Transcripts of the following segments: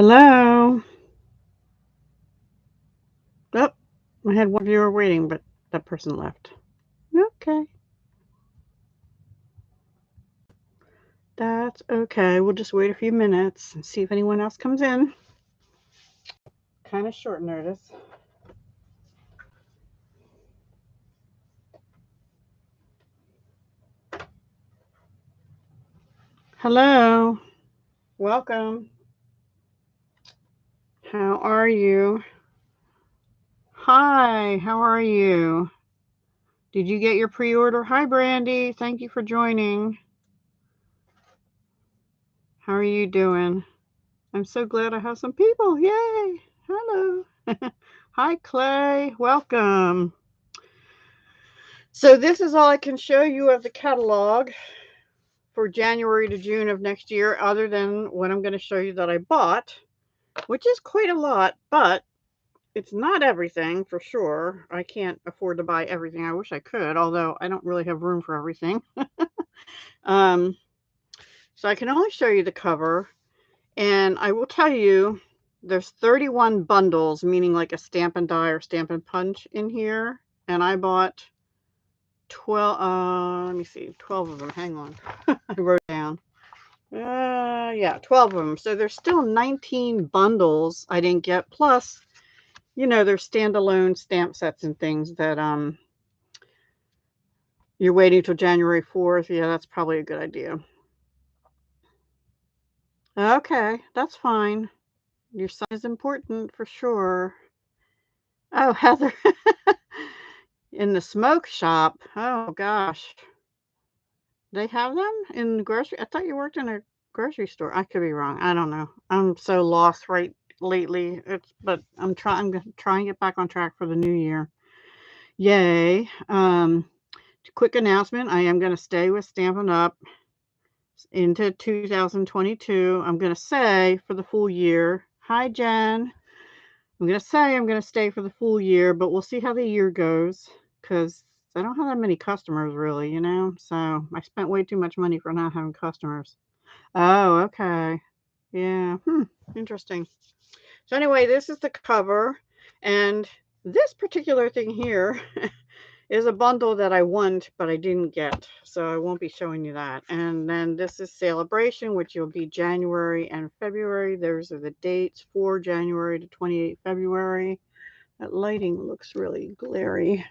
Hello. Oh, I had one viewer waiting, but that person left. Okay. That's okay. We'll just wait a few minutes and see if anyone else comes in. Kind of short notice. Hello. Welcome. How are you? Hi, how are you? Did you get your pre-order? Hi, Brandy. Thank you for joining. How are you doing? I'm so glad I have some people. Yay. Hello. Hi, Clay. Welcome. So this is all I can show you of the catalog for January to June of next year, other than what I'm going to show you that I bought, which is quite a lot, but it's not everything for sure. I can't afford to buy everything. I wish I could, although I don't really have room for everything. So I can only show you the cover, and I will tell you there's 31 bundles, meaning like a Stampin' Die or Stampin' Punch in here, and I bought 12, let me see, 12 of them. Hang on. I wrote down. Yeah, 12 of them. So there's still 19 bundles I didn't get. Plus, there's standalone stamp sets and things that you're waiting till January 4th. Yeah, that's probably a good idea. Okay, that's fine. Your son is important for sure. Oh, Heather. In the smoke shop. Oh gosh. They have them in the grocery? I thought you worked in a grocery store. I could be wrong. I don't know. I'm so lost lately. But I'm trying to get back on track for the new year. Yay. Quick announcement. I am going to stay with Stampin' Up into 2022. I'm going to say for the full year. Hi, Jen. I'm going to say I'm going to stay for the full year, but we'll see how the year goes because I don't have that many customers really, so I spent way too much money for not having customers. Oh, okay. Yeah. Interesting. So anyway, this is the cover, and this particular thing here is a bundle that I want, but I didn't get, so I won't be showing you that. And then this is Sale-a-Bration, which will be January and February. Those are the dates for January to 28 February. That lighting looks really glary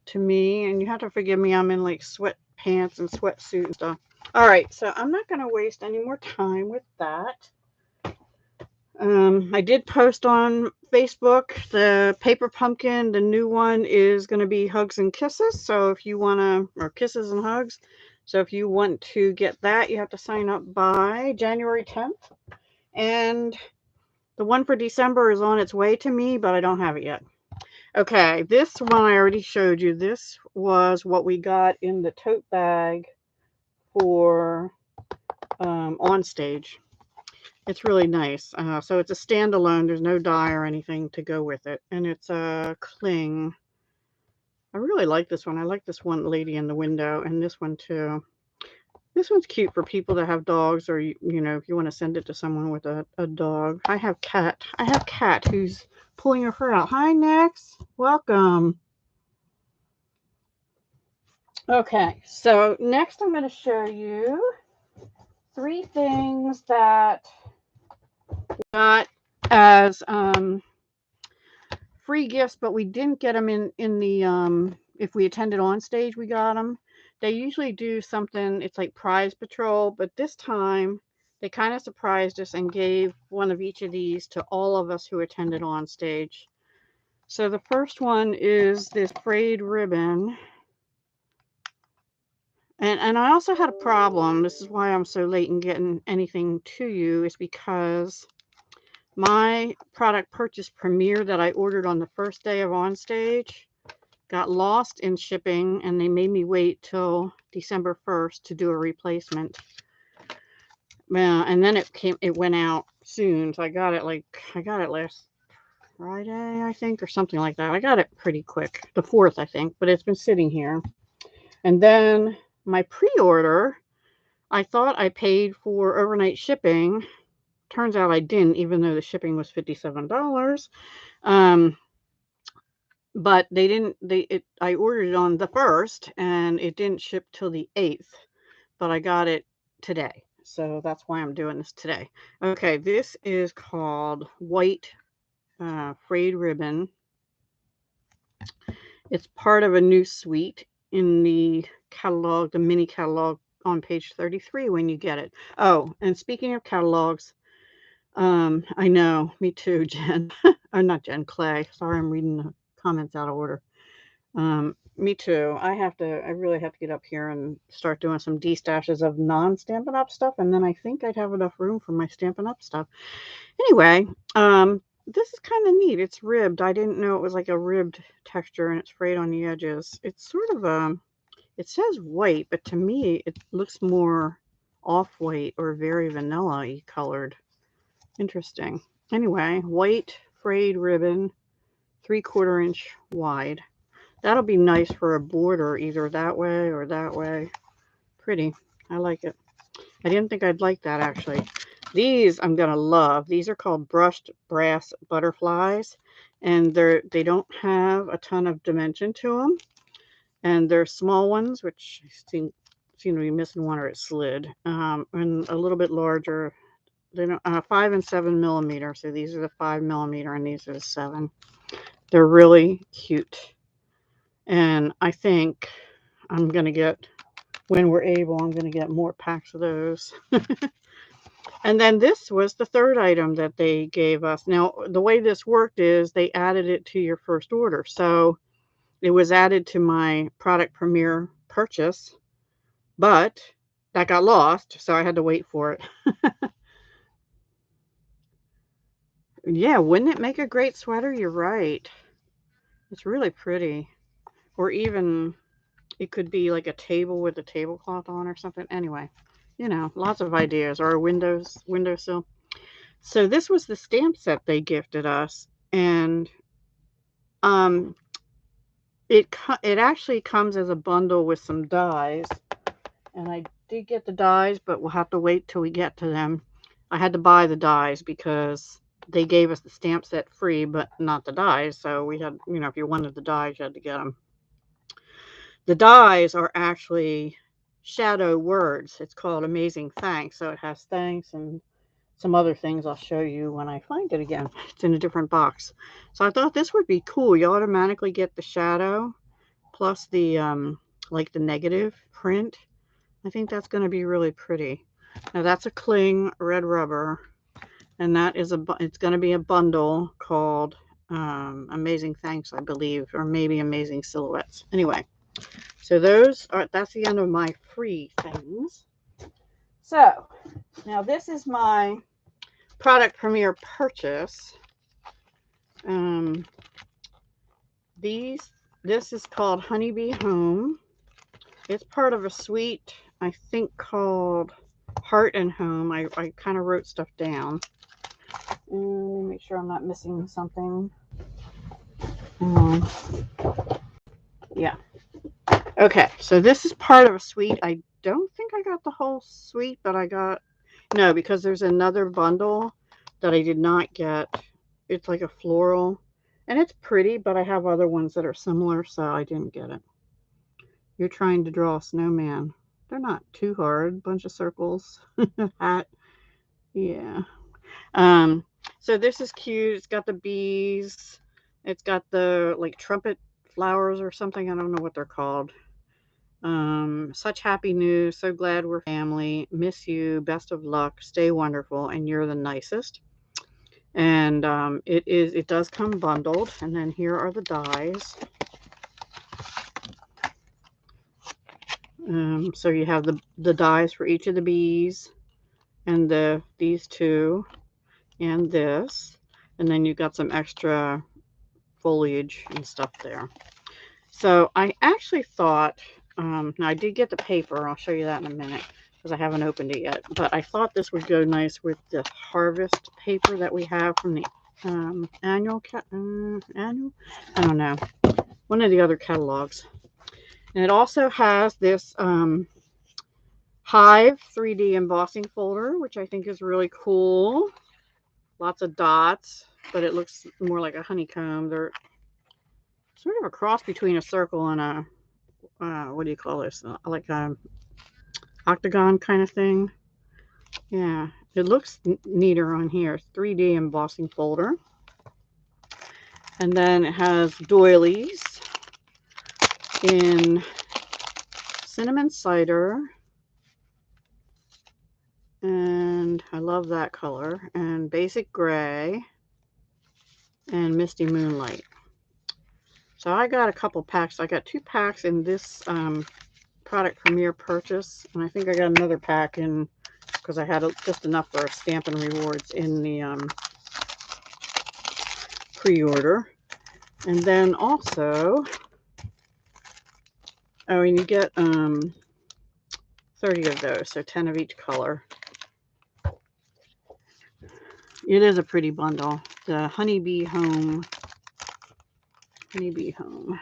to me, and you have to forgive me. I'm in like sweatpants and sweatsuit and stuff. All right, so I'm not going to waste any more time with that. I did post on Facebook the paper pumpkin. The new one is going to be Hugs and Kisses. So if you want to, or Kisses and Hugs. So if you want to get that, you have to sign up by January 10th. And the one for December is on its way to me, but I don't have it yet. Okay, this one I already showed you. This was what we got in the tote bag for on stage. It's really nice. So it's a standalone. There's no die or anything to go with it. And it's a cling. I really like this one. I like this one lady in the window and this one too. This one's cute for people that have dogs or, if you want to send it to someone with a dog. I have Cat. Who's pulling her fur out. Hi, Nex. Welcome. Okay, so next I'm going to show you 3 things that got as free gifts, but we didn't get them in the if we attended on stage, we got them. They usually do something, it's like prize patrol, but this time they kind of surprised us and gave one of each of these to all of us who attended on stage. So the first one is this braid ribbon. And I also had a problem. This is why I'm so late in getting anything to you, is because my product purchase premiere that I ordered on the first day of on stage got lost in shipping, and they made me wait till December 1st to do a replacement. And then it went out soon, so I got it last Friday, I think, or something like that. I got it pretty quick, the 4th, I think, but it's been sitting here. And then my pre-order, I thought I paid for overnight shipping, turns out I didn't, even though the shipping was $57. But they didn't, I ordered it on the 1st and it didn't ship till the 8th, but I got it today. So that's why I'm doing this today. Okay, this is called White Braid Ribbon. It's part of a new suite in the catalog, the mini catalog on page 33 when you get it. Oh, and speaking of catalogs, I know, me too, Jen. Or not Jen, Clay. Sorry, I'm reading the comments out of order. Me too. I really have to get up here and start doing some destashes of non-Stampin' Up stuff, and then I think I'd have enough room for my Stampin' Up stuff. Anyway, this is kind of neat. It's ribbed. I didn't know it was like a ribbed texture, and it's frayed on the edges. It's sort of it says white, but to me it looks more off-white or very vanilla-y colored. Interesting. Anyway, white frayed ribbon, 3/4 inch wide. That'll be nice for a border, either that way or that way. Pretty. I like it. I didn't think I'd like that, actually. These I'm going to love. These are called brushed brass butterflies, and they don't have a ton of dimension to them. And they're small ones, which seem to be missing one or it slid, and a little bit larger. They're 5 and 7 millimeter. So these are the 5 millimeter and these are the 7. They're really cute. And I think I'm going to get, when we're able, I'm going to get more packs of those. And then this was the 3rd item that they gave us. Now, the way this worked is they added it to your first order. So it was added to my product premiere purchase, but that got lost, so I had to wait for it. Yeah, wouldn't it make a great sweater? You're right. It's really pretty. Or even it could be like a table with a tablecloth on or something. Anyway, you know, lots of ideas. Or a windowsill. So this was the stamp set they gifted us, and it actually comes as a bundle with some dies. And I did get the dies, but we'll have to wait till we get to them. I had to buy the dies because they gave us the stamp set free, but not the dies. So we had, you know, if you wanted the dies, you had to get them. The dies are actually shadow words. It's called Amazing Thanks. So it has thanks and some other things I'll show you when I find it again. It's in a different box. So I thought this would be cool. You automatically get the shadow plus the like the negative print. I think that's going to be really pretty. Now that's a cling red rubber, and that is it's going to be a bundle called Amazing Thanks, I believe, or maybe Amazing Silhouettes. Anyway, so that's the end of my free things. So now this is my product premiere purchase. This is called Honeybee Home. It's part of a suite, I think, called Heart and Home. I kind of wrote stuff down. Let me make sure I'm not missing something. Yeah. Okay, so this is part of a suite. I don't think I got the whole suite, but I got, no, because there's another bundle that I did not get. It's like a floral, and it's pretty, but I have other ones that are similar, so I didn't get it. You're trying to draw a snowman. They're not too hard. Bunch of circles. Hat. Yeah. So this is cute. It's got the bees. It's got the like trumpet flowers or something. I don't know what they're called. Such happy news. So glad we're family. Miss you. Best of luck. Stay wonderful. And you're the nicest. And it does come bundled. And then here are the dies. So you have the dies for each of the bees, and these two, and this, and then you've got some extra foliage and stuff there. So I actually thought, now I did get the paper. I'll show you that in a minute because I haven't opened it yet. But I thought this would go nice with the harvest paper that we have from the annual. I don't know, one of the other catalogs. And it also has this Hive 3D embossing folder, which I think is really cool. Lots of dots, but it looks more like a honeycomb. They're sort of a cross between a circle and a, what do you call this? Like a octagon kind of thing. Yeah, it looks neater on here. 3D embossing folder. And then it has doilies in cinnamon cider. And I love that color. And basic gray and misty moonlight. So I got a couple packs. I got 2 packs in this product premiere purchase. And I think I got another pack in because I had just enough for Stampin' rewards in the pre-order. And then also, oh, and you get 30 of those, so 10 of each color. It is a pretty bundle. The Honeybee Home. Honeybee Home.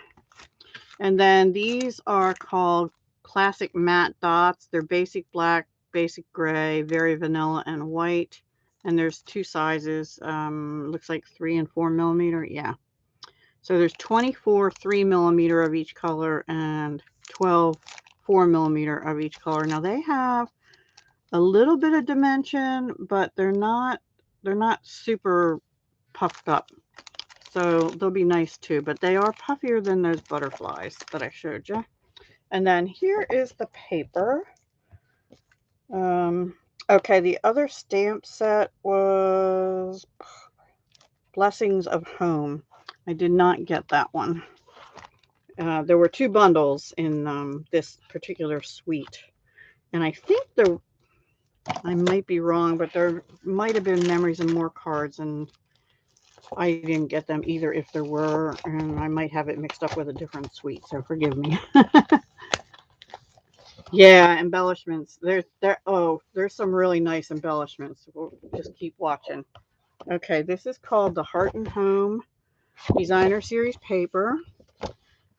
And then these are called Classic Matte Dots. They're basic black, basic gray, very vanilla, and white. And there's 2 sizes. Looks like 3 and 4 millimeter. Yeah. So there's 24 3 millimeter of each color and 12 4 millimeter of each color. Now they have a little bit of dimension, but they're not super puffed up. So they'll be nice too, but they are puffier than those butterflies that I showed you. And then here is the paper. Okay, the other stamp set was Blessings of Home. I did not get that one. There were 2 bundles in this particular suite. And I think I might be wrong, but there might have been Memories and More cards, and I didn't get them either if there were, and I might have it mixed up with a different suite, so forgive me. Yeah, embellishments. There's some really nice embellishments. We'll just keep watching. Okay, this is called the Heart and Home Designer Series paper.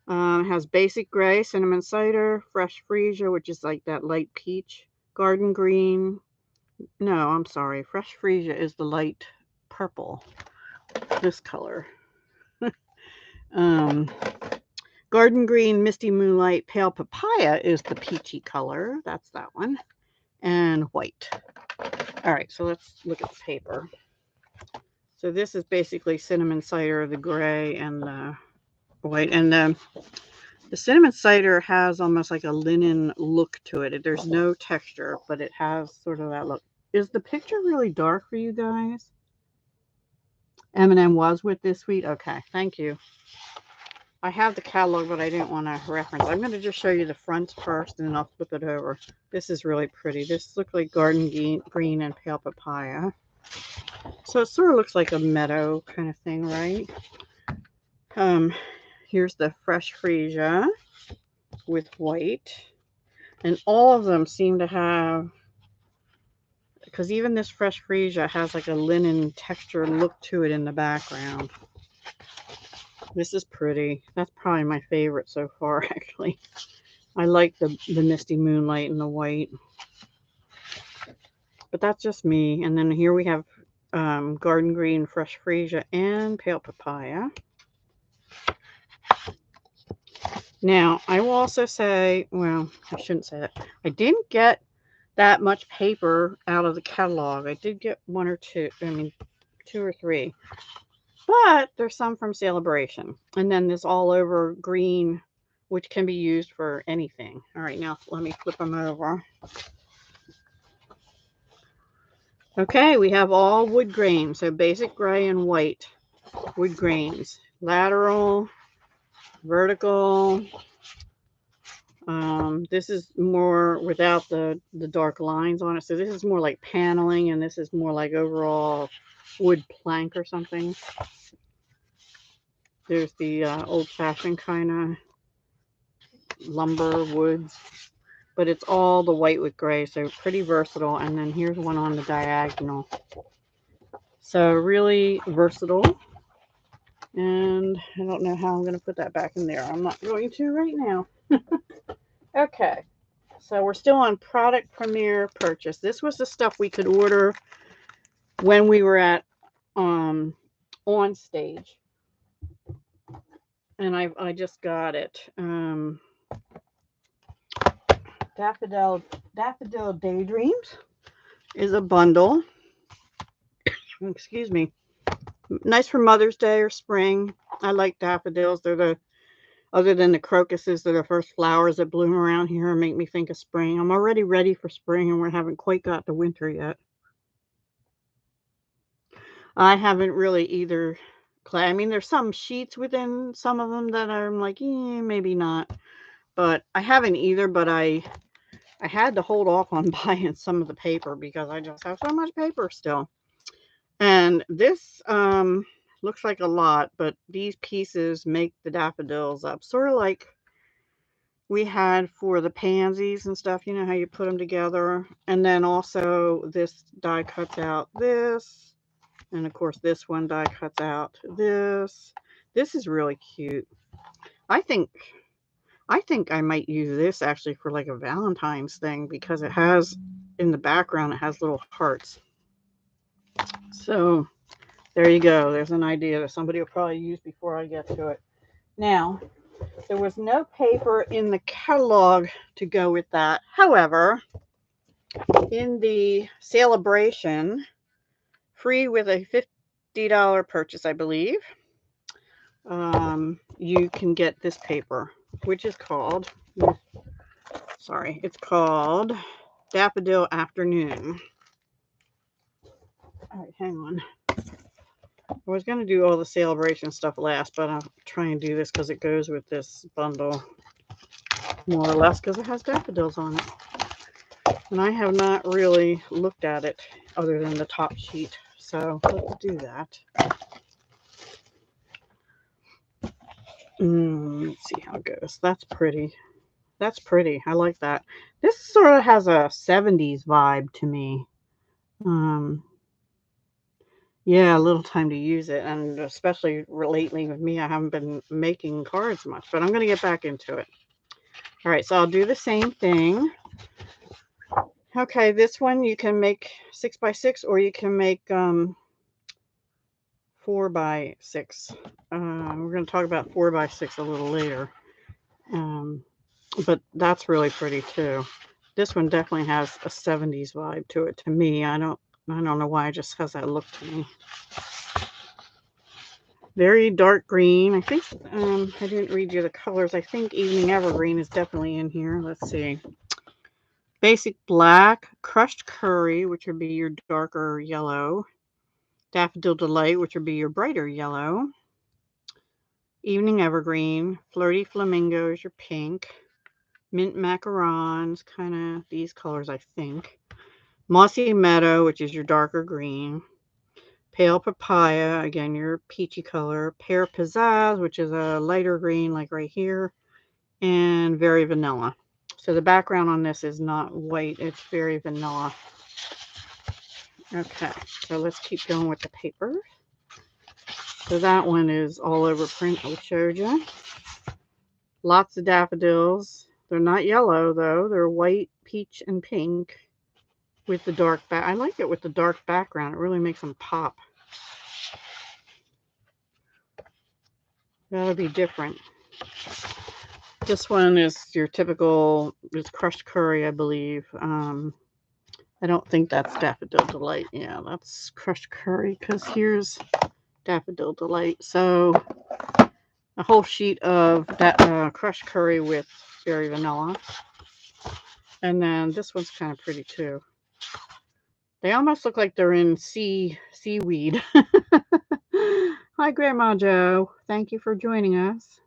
Has basic gray, cinnamon cider, fresh freesia, which is like that light peach, garden green. No, I'm sorry. Fresh freesia is the light purple. This color. Garden green, misty moonlight, pale papaya is the peachy color. That's that one. And white. All right, so let's look at the paper. So this is basically cinnamon cider, the gray and the white. And the cinnamon cider has almost like a linen look to it. There's no texture, but it has sort of that look. Is the picture really dark for you guys? M&M was with this suite? Okay, thank you. I have the catalog, but I didn't want to reference. I'm going to just show you the front first, and then I'll flip it over. This is really pretty. This looks like garden green and pale papaya. So it sort of looks like a meadow kind of thing, right? Here's the fresh freesia with white. And all of them seem to have, because even this fresh freesia has like a linen texture look to it in the background. This is pretty. That's probably my favorite so far, actually. I like the misty moonlight and the white. But that's just me. And then here we have garden green, fresh freesia, and pale papaya. Now, I will also say, well, I shouldn't say that. I didn't get that much paper out of the catalog. I did get 1 or 2, I mean, 2 or 3. But there's some from Sale-a-Bration. And then this all over green, which can be used for anything. All right, now let me flip them over. Okay, we have all wood grain. So basic gray and white wood grains. Lateral, vertical. This is more without the dark lines on it. So this is more like paneling, and this is more like overall wood plank or something. There's the old-fashioned kind of lumber woods, but it's all the white with gray, so pretty versatile. And then here's one on the diagonal. So really versatile. And I don't know how I'm going to put that back in there. I'm not going to right now. Okay. So we're still on product premiere purchase. This was the stuff we could order when we were at on stage. And I just got it. Daffodil Daydreams is a bundle. Excuse me. Nice for Mother's Day or spring. I like daffodils. They're the, other than the crocuses, they're the first flowers that bloom around here and make me think of spring. I'm already ready for spring and we haven't quite got to winter yet. I haven't really either. I mean, there's some sheets within some of them that I'm like, maybe not. But I haven't either, but I had to hold off on buying some of the paper because I just have so much paper still. And this looks like a lot, but these pieces make the daffodils up. Sort of like we had for the pansies and stuff, you know how you put them together. And then also this die cuts out this. And of course this one die cuts out this. This is really cute. I think I might use this actually for like a Valentine's thing because it has, in the background, it has little hearts. So there you go. There's an idea that somebody will probably use before I get to it. Now, there was no paper in the catalog to go with that. However, in the Sale-a-Bration, free with a $50 purchase, I believe, you can get this paper, which is called, sorry, it's called Daffodil Afternoon. All right, hang on. I was going to do all the Sale-a-Bration stuff last, but I'll try and do this because it goes with this bundle, more or less, because it has daffodils on it. And I have not really looked at it other than the top sheet. So let's do that. Let's see how it goes. That's pretty. That's pretty. I like that. This sort of has a 70s vibe to me. Yeah, a little time to use it. And especially lately with me, I haven't been making cards much, but I'm going to get back into it. All right, so I'll do the same thing. Okay, this one you can make 6x6 or you can make 4x6. We're going to talk about 4x6 a little later. But that's really pretty too. This one definitely has a 70s vibe to it to me. I don't know why it just has that look to me. Very dark green. I think I didn't read you the colors. I think Evening Evergreen is definitely in here. Let's see. Basic black, crushed curry, which would be your darker yellow. Daffodil Delight, which would be your brighter yellow. Evening Evergreen, Flirty Flamingo is your pink. Mint Macarons, kind of these colors, I think. Mossy Meadow, which is your darker green. Pale Papaya, again, your peachy color. Pear Pizzazz, which is a lighter green, like right here. And Very Vanilla. So the background on this is not white, it's very vanilla. Okay, so let's keep going with the paper. So that one is all over print, I showed you. Lots of daffodils. They're not yellow, though. They're white, peach, and pink with the dark back. I like it with the dark background. It really makes them pop. That'll be different. This one is your typical, it's crushed curry, I believe. I don't think that's Daffodil Delight. Yeah, that's crushed curry because here's Daffodil Delight. So a whole sheet of that crushed curry with Very Vanilla. And then this one's kind of pretty too. They almost look like they're in seaweed. Hi, Grandma Jo. Thank you for joining us.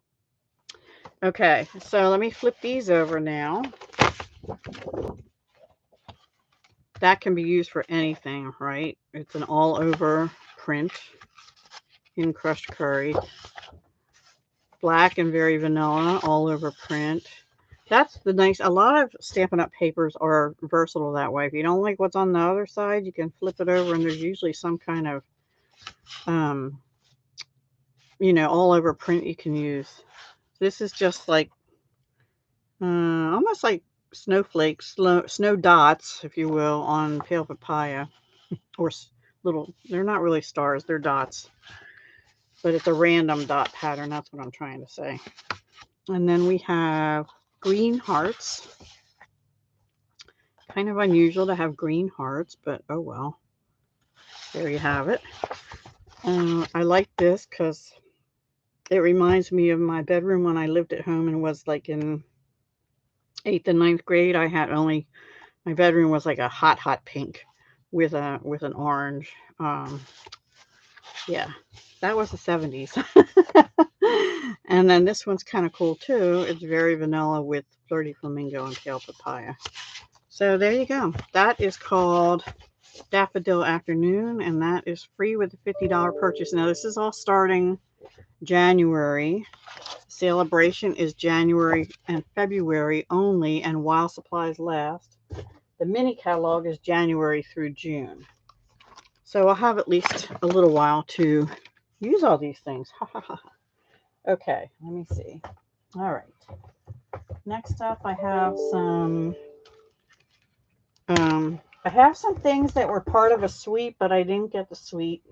Okay, so let me flip these over now. That can be used for anything, right? It's an all-over print in crushed curry. Black and Very Vanilla, all over print. That's the nice, a lot of Stampin' Up! Papers are versatile that way. If you don't like what's on the other side, you can flip it over and there's usually some kind of, you know, all over print you can use. This is just like, almost like snowflakes, snow dots, if you will, on pale papaya, or little, they're not really stars, they're dots, but it's a random dot pattern. That's what I'm trying to say. And then we have green hearts. Kind of unusual to have green hearts, but oh well. There you have it. I like this because it reminds me of my bedroom when I lived at home and was like in 8th and 9th grade. I had only, my bedroom was like a hot pink with an orange. Yeah, that was the 70s. And then this one's kind of cool too. It's very vanilla with flirty flamingo and pale papaya. So there you go. That is called Daffodil Afternoon, and that is free with a $50 purchase. Now this is all starting January. Sale-a-Bration is January and February only, and while supplies last. The mini catalog is January through June. So I'll have at least a little while to use all these things. Okay, let me see. All right. Next up, I have some things that were part of a suite, but I didn't get the suite.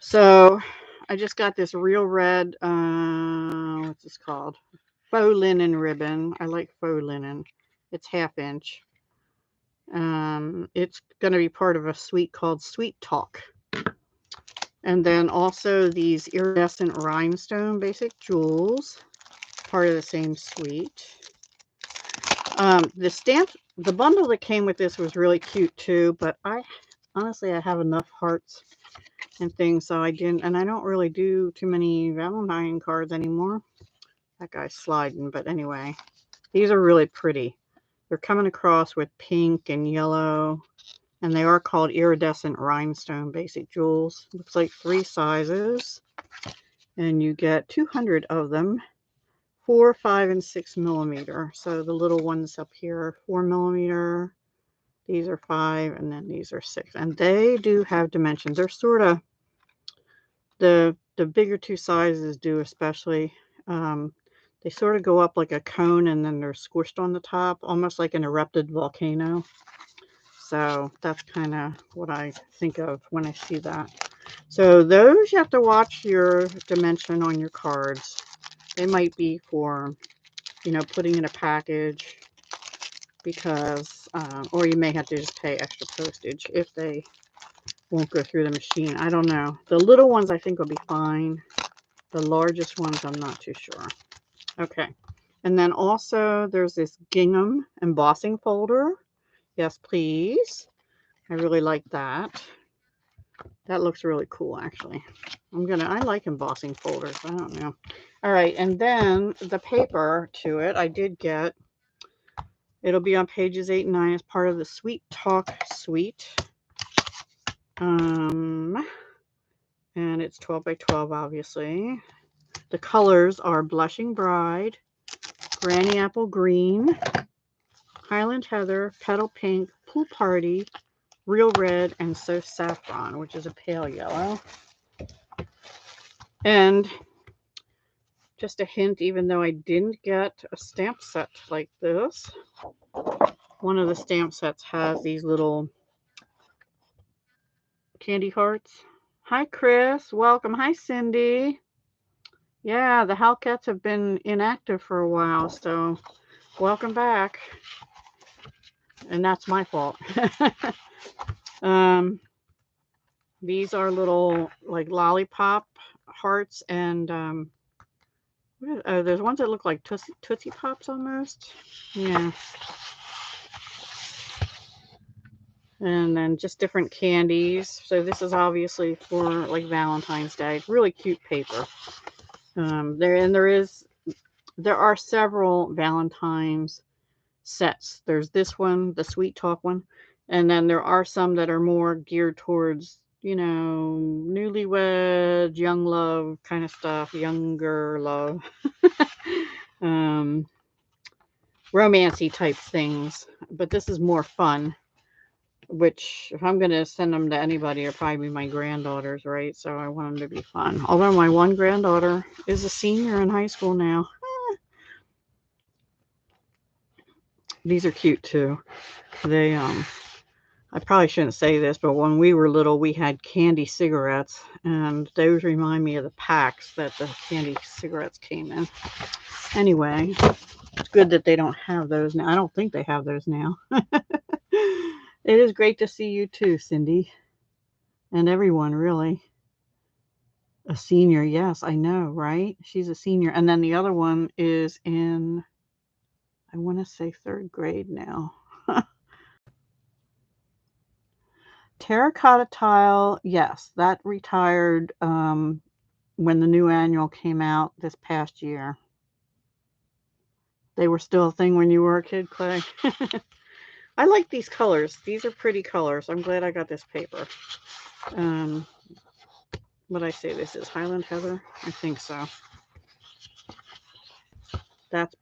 So I just got this real red, what's this called? Faux linen ribbon. I like faux linen. It's 1/2 inch. It's going to be part of a suite called Sweet Talk. And then also these iridescent rhinestone basic jewels, part of the same suite. The bundle that came with this was really cute too, but honestly, I have enough hearts and things, so I didn't, and I don't really do too many Valentine cards anymore. That guy's sliding, but anyway, these are really pretty. They're coming across with pink and yellow, and they are called iridescent rhinestone basic jewels. Looks like 3 sizes, and you get 200 of them, 4, 5, and 6 millimeter. So the little ones up here are 4 millimeter. These are 5, and then these are 6. And they do have dimensions. They're sort of, the bigger 2 sizes do especially. They sort of go up like a cone, and then they're squished on the top, almost like an erupted volcano. So that's kind of what I think of when I see that. So those, you have to watch your dimension on your cards. They might be for, putting in a package, because, or you may have to just pay extra postage if they won't go through the machine. I don't know. The little ones I think will be fine. The largest ones, I'm not too sure. Okay. And then also there's this gingham embossing folder. Yes, please. I really like that. That looks really cool, actually. I like embossing folders. I don't know. All right. And then the paper to it, I did get. It'll be on pages 8 and 9 as part of the Sweet Talk suite. And it's 12 by 12, obviously. The colors are Blushing Bride, Granny Apple Green, Highland Heather, Petal Pink, Pool Party, Real Red, and So Saffron, which is a pale yellow. And just a hint, even though I didn't get a stamp set like this, one of the stamp sets has these little candy hearts. Hi, Chris. Welcome. Hi, Cindy. Yeah, the Hellcats have been inactive for a while, so welcome back. And that's my fault. These are little like lollipop hearts, and there's ones that look like Tootsie Pops almost. Yeah. And then just different candies. So this is obviously for like Valentine's Day. Really cute paper. There are several Valentine's sets. There's this one, the Sweet Talk one, and then there are some that are more geared towards, newlywed, young love kind of stuff, younger love, romancy type things. But this is more fun, which if I'm going to send them to anybody, it'll probably be my granddaughters, right? So I want them to be fun. Although my one granddaughter is a senior in high school now. These are cute too. They I probably shouldn't say this, but when we were little, we had candy cigarettes, and those remind me of the packs that the candy cigarettes came in. Anyway, it's good that they don't have those now. I don't think they have those now. It is great to see you too, Cindy, and everyone, really. A senior, yes, I know, right? She's a senior. And then the other one is in, I want to say 3rd grade now. Terracotta tile, yes, that retired when the new annual came out this past year. They were still a thing when you were a kid, Clay. I like these colors. These are pretty colors. I'm glad I got this paper. What I say this is? Highland Heather? I think so. That's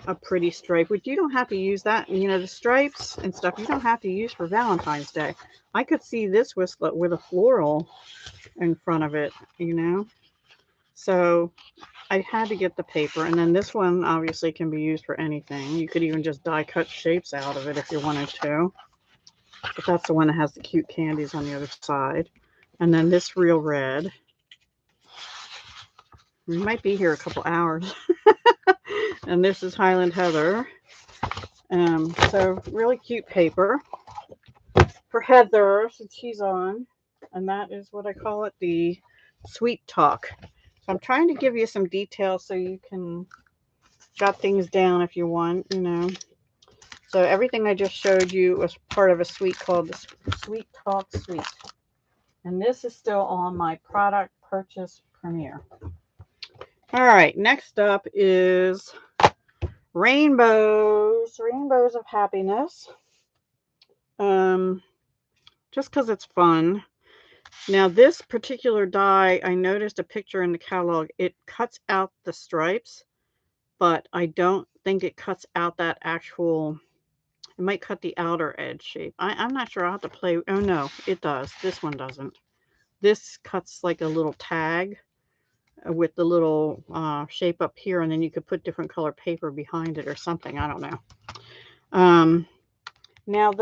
a pretty stripe, which you don't have to use that. You know, the stripes and stuff you don't have to use for Valentine's Day. I could see this with a floral in front of it, you know. So I had to get the paper, and then this one obviously can be used for anything. You could even just die cut shapes out of it if you wanted to. But that's the one that has the cute candies on the other side. And then this real red. We might be here a couple hours. And this is Highland Heather. So really cute paper for Heather since she's on. And that is what I call it, the Sweet Talk. So I'm trying to give you some details so you can jot things down if you want, you know. So everything I just showed you was part of a suite called the Sweet Talk Suite. And this is still on my product purchase premiere. All right, next up is rainbows. Rainbows of happiness. Just because it's fun. Now this particular die, I noticed a picture in the catalog. It cuts out the stripes, but I don't think it cuts out that actual, it might cut the outer edge shape. I'm not sure. I'll have to play. Oh no, it does. This one doesn't. This cuts like a little tag with the little shape up here, and then you could put different color paper behind it or something. I don't know. Now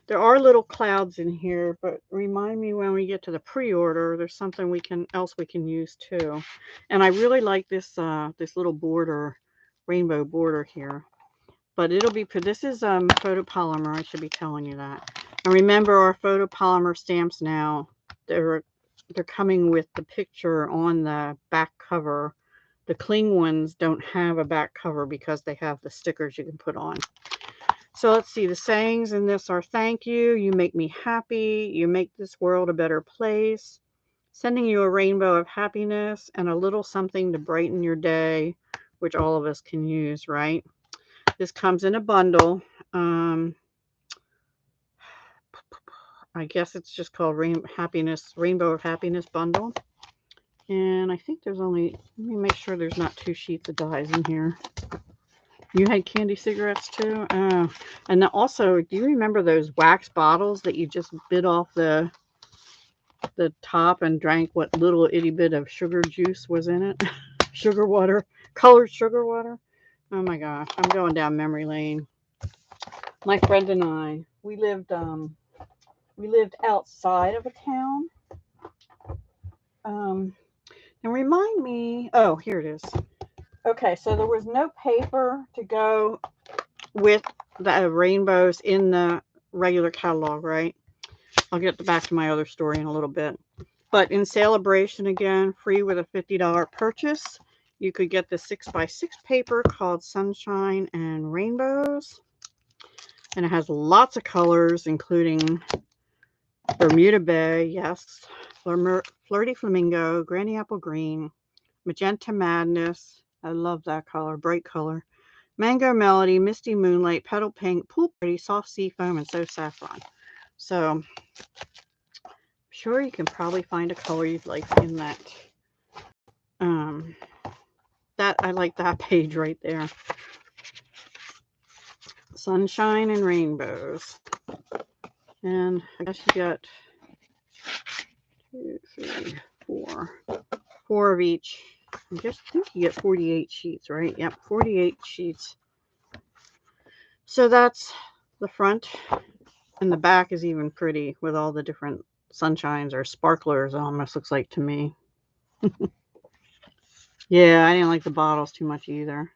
there are little clouds in here, but remind me when we get to the pre-order, there's something else we can use too. And I really like this this little border, rainbow border here. But it'll be, this is photopolymer, I should be telling you that. And remember, our photopolymer stamps now, they're coming with the picture on the back cover. The cling ones don't have a back cover because they have the stickers you can put on. So let's see, the sayings in this are: thank you, you make me happy, you make this world a better place, sending you a rainbow of happiness, and a little something to brighten your day, which all of us can use, right? This comes in a bundle. I guess it's just called Rainbow of Happiness bundle. And I think there's only, let me make sure there's not 2 sheets of dies in here. You had candy cigarettes too? Oh. And then also, do you remember those wax bottles that you just bit off the top and drank what little itty bit of sugar juice was in it? Sugar water, colored sugar water. Oh my gosh, I'm going down memory lane. My friend and I, we lived outside of a town. And remind me, oh, here it is. Okay, so there was no paper to go with the rainbows in the regular catalog, right? I'll get back to my other story in a little bit. But in Sale-a-Bration, again, free with a $50 purchase, you could get the 6x6 paper called Sunshine and Rainbows. And it has lots of colors, including Bermuda Bay, yes, Flirty Flamingo, Granny Apple Green, Magenta Madness, I love that color, bright color, Mango Melody, Misty Moonlight, Petal Pink, Pool Party, Soft Sea Foam, and So Saffron. So I'm sure you can probably find a color you'd like in that. I like that page right there. Sunshine and Rainbows. And I guess you got 2, 3, 4 of each. I just think you get 48 sheets, right? Yep, 48 sheets So that's the front, and the back is even pretty with all the different sunshines or sparklers, it almost looks like to me. Yeah, I didn't like the bottles too much either.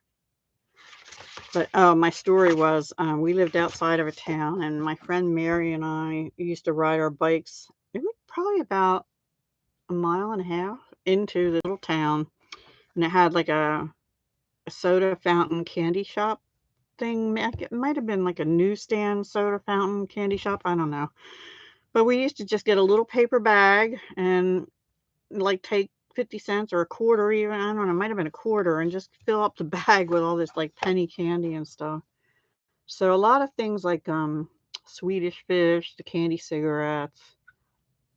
But oh, my story was we lived outside of a town, and my friend Mary and I used to ride our bikes. It was probably about a mile and a half into the little town, and it had like a soda fountain candy shop thing. It might have been like a newsstand soda fountain candy shop. I don't know. But we used to just get a little paper bag and like take 50 cents or a quarter even. I don't know. It might have been a quarter and just fill up the bag with all this like penny candy and stuff. So a lot of things like Swedish fish, the candy cigarettes,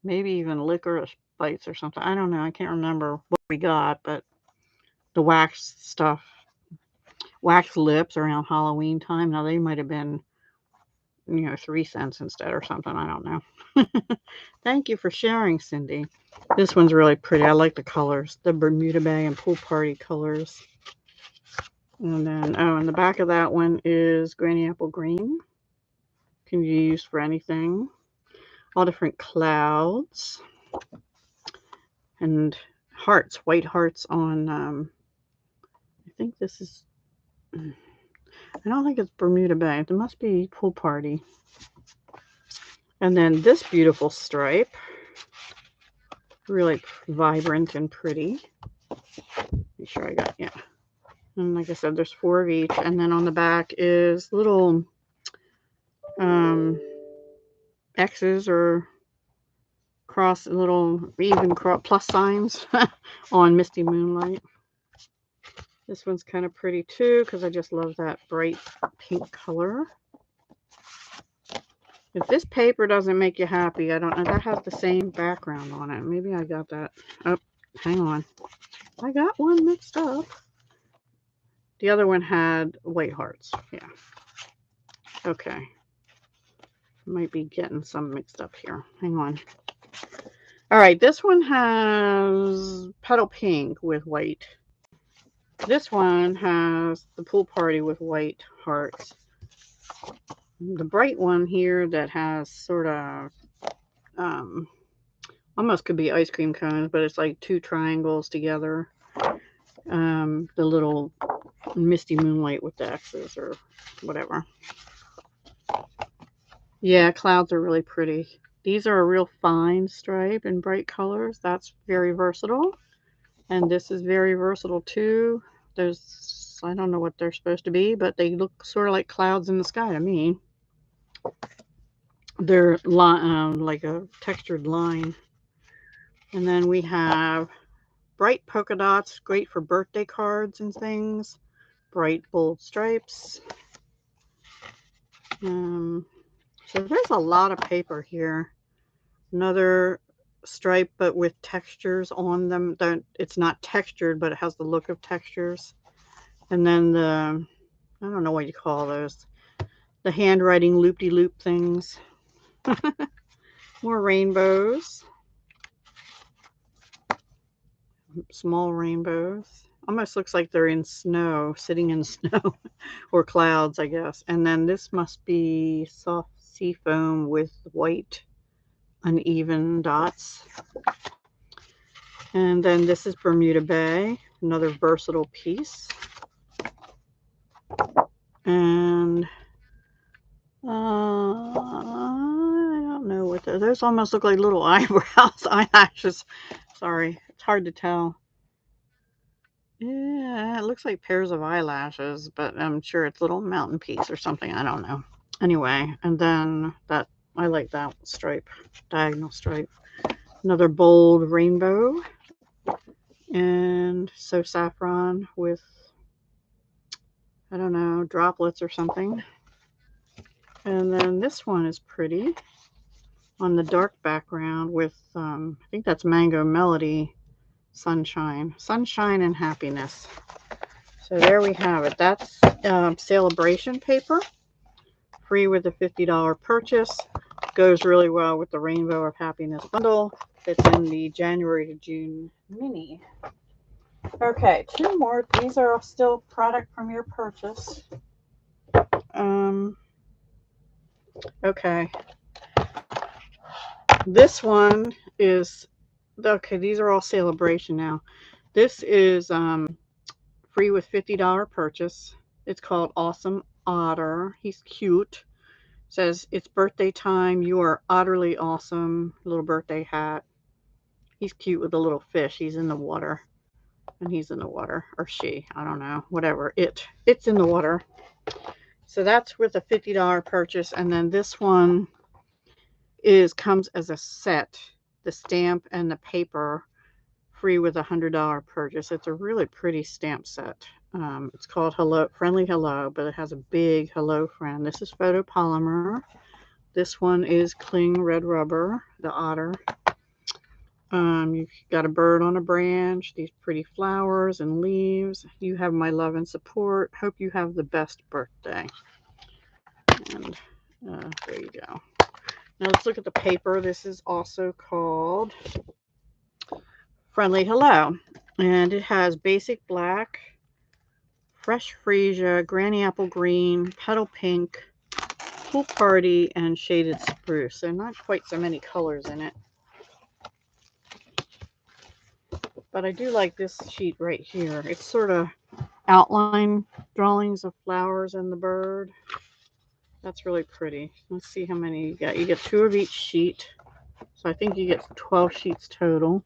maybe even licorice bites or something. I don't know. I can't remember what we got, but the wax stuff, wax lips around Halloween time. Now they might have been, 3 cents instead or something. I don't know. Thank you for sharing, Cindy. This one's really pretty. I like the colors, the Bermuda Bay and Pool Party colors. And then, oh, in the back of that one is Granny Apple Green. Can be used for anything. All different clouds. And hearts, white hearts on, I think this is, I don't think it's Bermuda Bay. It must be Pool Party. And then this beautiful stripe. Really vibrant and pretty. Make sure I got, yeah. And like I said, there's 4 of each. And then on the back is little X's or little even plus signs on Misty Moonlight. This one's kind of pretty too because I just love that bright pink color. If this paper doesn't make you happy, I don't know. That has the same background on it. Maybe I got that. Oh, hang on. I got one mixed up. The other one had white hearts. Yeah. Okay. Might be getting some mixed up here. Hang on. All right. This one has petal pink with white. This one has the Pool Party with white hearts. The bright one here that has sort of almost could be ice cream cones, but it's like 2 triangles together. The little Misty Moonlight with the X's or whatever. Yeah, clouds are really pretty. These are a real fine stripe in bright colors. That's very versatile. And this is very versatile too. There's, I don't know what they're supposed to be, but they look sort of like clouds in the sky to me. They're like a textured line. And then we have bright polka dots, great for birthday cards and things. Bright bold stripes. So there's a lot of paper here. Another stripe, but with textures on them. It's not textured, but it has the look of textures. And then the, I don't know what you call those, the handwriting loop-de-loop things. More rainbows. Small rainbows. Almost looks like they're in snow, sitting in snow or clouds, I guess. And then this must be soft sea foam with white uneven dots. And then this is Bermuda Bay, another versatile piece. And I don't know what those almost look like little eyebrows, eyelashes. Sorry, it's hard to tell. Yeah, it looks like pairs of eyelashes, but I'm sure it's little mountain peaks or something. I don't know. Anyway, and then that, I like that stripe, diagonal stripe. Another bold rainbow. And so saffron with, I don't know, droplets or something. And then this one is pretty on the dark background with, I think that's Mango Melody Sunshine. Sunshine and Happiness. So there we have it. That's Sale-a-Bration paper. Free with a $50 purchase. Goes really well with the Rainbow of Happiness bundle. It's in the January to June mini. Okay, 2 more. These are still product from your purchase. Okay. This one is, okay, these are all Sale-a-Bration now. This is free with $50 purchase. It's called Awesome Otter. He's cute. Says, it's birthday time. You are utterly awesome. Little birthday hat. He's cute with a little fish. He's in the water. And he's in the water. Or she. I don't know. Whatever. It's in the water. So that's with a $50 purchase. And then this one comes as a set. The stamp and the paper free with a $100 purchase. It's a really pretty stamp set. It's called Hello, Friendly Hello, but it has a big hello friend. This is photopolymer. This one is cling red rubber, the otter. You've got a bird on a branch, these pretty flowers and leaves. You have my love and support. Hope you have the best birthday. And there you go. Now let's look at the paper. This is also called Friendly Hello. And it has basic black, fresh freesia, granny apple green, petal pink, pool party, and shaded spruce. So not quite so many colors in it. But I do like this sheet right here. It's sort of outline drawings of flowers and the bird. That's really pretty. Let's see how many you get. You get 2 of each sheet. So I think you get 12 sheets total.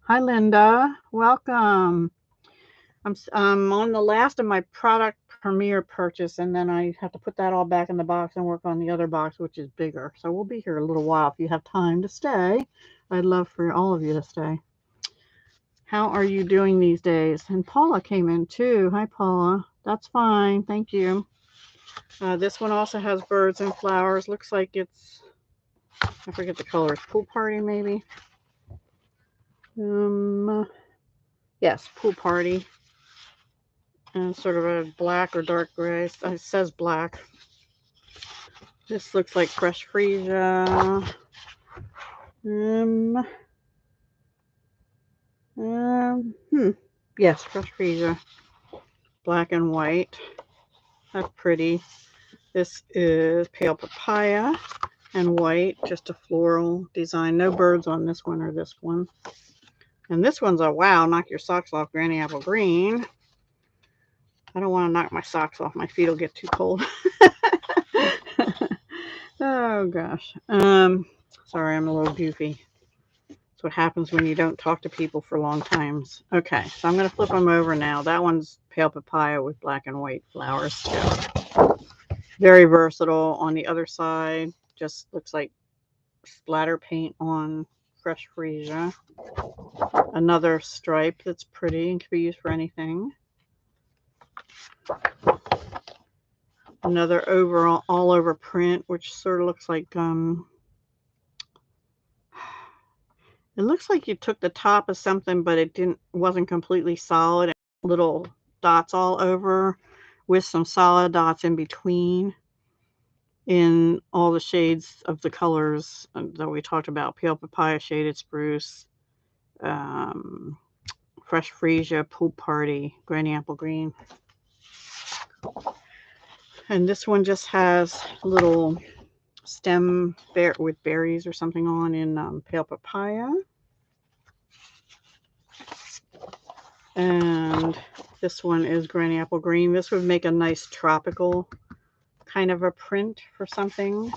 Hi, Linda. Welcome. I'm on the last of my product premiere purchase, and then I have to put that all back in the box and work on the other box, which is bigger. So we'll be here a little while. If you have time to stay, I'd love for all of you to stay. How are you doing these days? And Paula came in too. Hi, Paula. That's fine. Thank you. This one also has birds and flowers. Looks like it's, I forget the colors, pool party maybe. Yes, pool party. And sort of a black or dark gray. It says black. This looks like fresh freesia. Yes, fresh freesia. Black and white. That's pretty. This is pale papaya and white, just a floral design. No birds on this one or this one. And this one's a wow, knock your socks off, granny apple green. I don't want to knock my socks off. My feet will get too cold. Oh gosh. Sorry, I'm a little goofy. That's what happens when you don't talk to people for long times. Okay, so I'm going to flip them over now. That one's pale papaya with black and white flowers. Very versatile. On the other side, just looks like splatter paint on fresh freesia. Another stripe that's pretty and can be used for anything. Another overall all over print, which sort of looks like it looks like you took the top of something, but it wasn't completely solid. Little dots all over with some solid dots in between in all the shades of the colors that we talked about. Pale papaya, shaded spruce, fresh freesia, pool party, granny apple green. And this one just has a little stem with berries or something on in pale papaya. And this one is granny apple green. This would make a nice tropical kind of a print for something.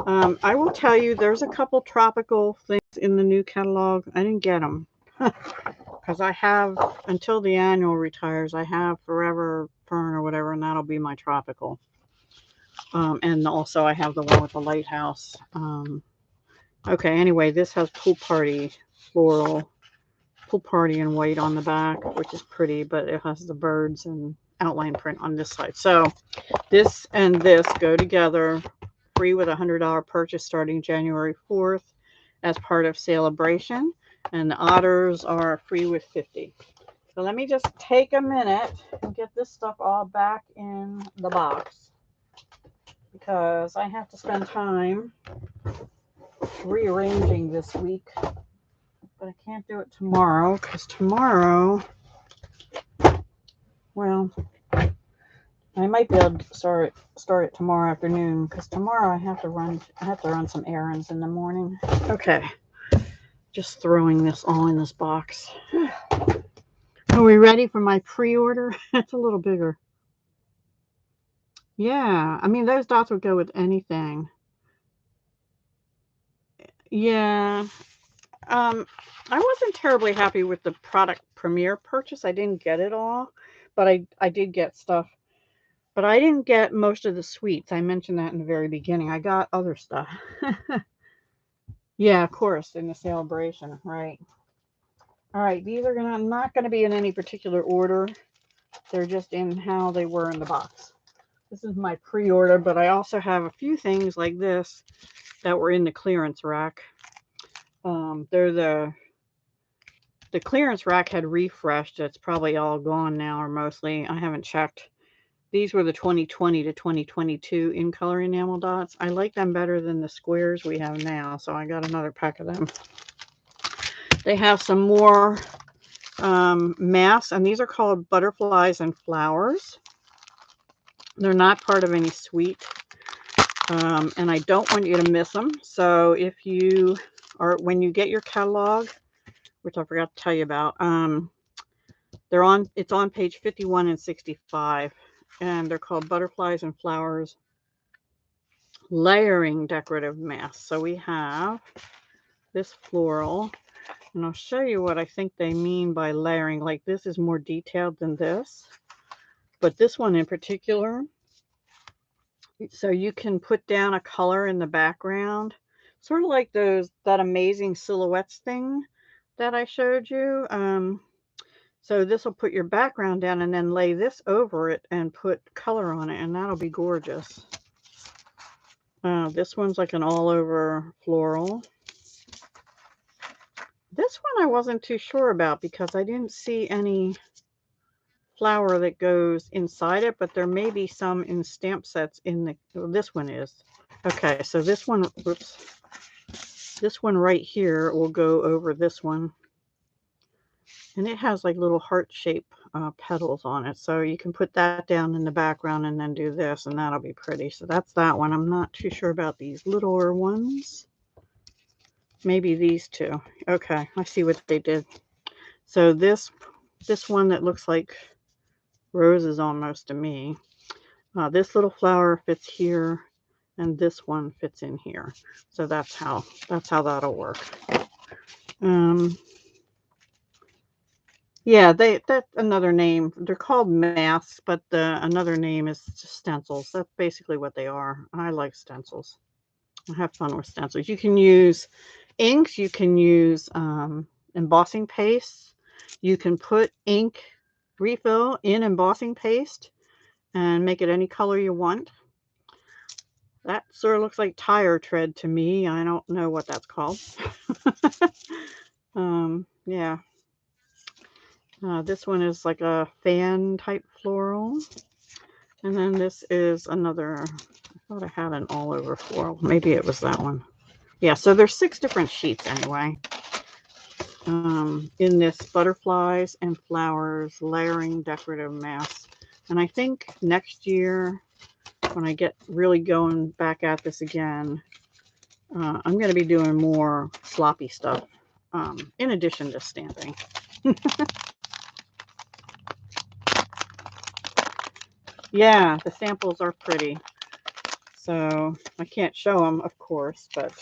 I will tell you, there's a couple tropical things in the new catalog. I didn't get them because I have, until the annual retires, I have Forever Fern or whatever, and that'll be my tropical. And also I have the one with the lighthouse. Okay, anyway, this has pool party floral, pool party in white on the back, which is pretty, but it has the birds and outline print on this side. So this and this go together, free with a $100 purchase starting January 4th as part of Sale-a-Bration, and the otters are free with $50. So let me just take a minute and get this stuff all back in the box, because I have to spend time rearranging this week, but I can't do it tomorrow because tomorrow, well, I might be able to start it tomorrow afternoon because tomorrow I have to run some errands in the morning. Okay, just throwing this all in this box. Are we ready for my pre-order? It's a little bigger. Yeah, I mean those dots would go with anything. Yeah, I wasn't terribly happy with the product premiere purchase. I didn't get it all, but I did get stuff. But I didn't get most of the sweets. I mentioned that in the very beginning. I got other stuff. Yeah, of course, in the Sale-a-Bration, right. All right, these are not gonna be in any particular order. They're just in how they were in the box. This is my pre-order, but I also have a few things like this that were in the clearance rack. They're the clearance rack had refreshed. It's probably all gone now, or mostly. I haven't checked. These were the 2020 to 2022 in color enamel dots. I like them better than the squares we have now, so I got another pack of them. They have some more masks, and these are called butterflies and flowers. They're not part of any suite, and I don't want you to miss them. So if you are, when you get your catalog, which I forgot to tell you about, it's on page 51 and 65, and they're called butterflies and flowers layering decorative masks. So we have this floral, and I'll show you what I think they mean by layering. Like this is more detailed than this, but this one in particular, so you can put down a color in the background, sort of like that amazing silhouettes thing that I showed you. So this will put your background down and then lay this over it and put color on it, and that'll be gorgeous. This one's like an all-over floral. This one I wasn't too sure about because I didn't see any flower that goes inside it, but there may be some in stamp sets in the, well, this one is. Okay, so this one, whoops, this one right here will go over this one. And it has like little heart-shaped petals on it. So you can put that down in the background and then do this, and that'll be pretty. So that's that one. I'm not too sure about these littler ones. Maybe these two. Okay, I see what they did. So this one that looks like roses almost to me. This little flower fits here, and this one fits in here. So that's how that'll work. Yeah, that's another name. They're called masks, but another name is stencils. That's basically what they are. I like stencils. I have fun with stencils. You can use inks. You can use embossing paste. You can put ink refill in embossing paste and make it any color you want. That sort of looks like tire tread to me. I don't know what that's called. Yeah. This one is like a fan type floral. And then this is another, I thought I had an all over floral. Maybe it was that one. Yeah, so there's 6 different sheets anyway. In this butterflies and flowers layering decorative mask. And I think next year, when I get really going back at this again, I'm going to be doing more sloppy stuff in addition to stamping. Yeah, the samples are pretty. So I can't show them, of course, but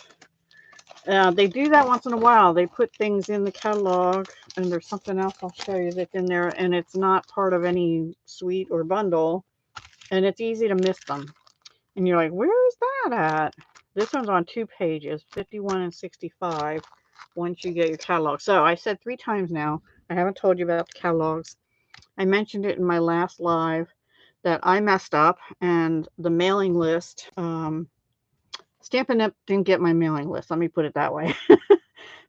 they do that once in a while. They put things in the catalog, and there's something else I'll show you that's in there, and it's not part of any suite or bundle, and it's easy to miss them. And you're like, where is that at? This one's on 2 pages, 51 and 65, once you get your catalog. So I said 3 times now, I haven't told you about the catalogs. I mentioned it in my last live that I messed up, and the mailing list, Stampin' didn't get my mailing list, let me put it that way,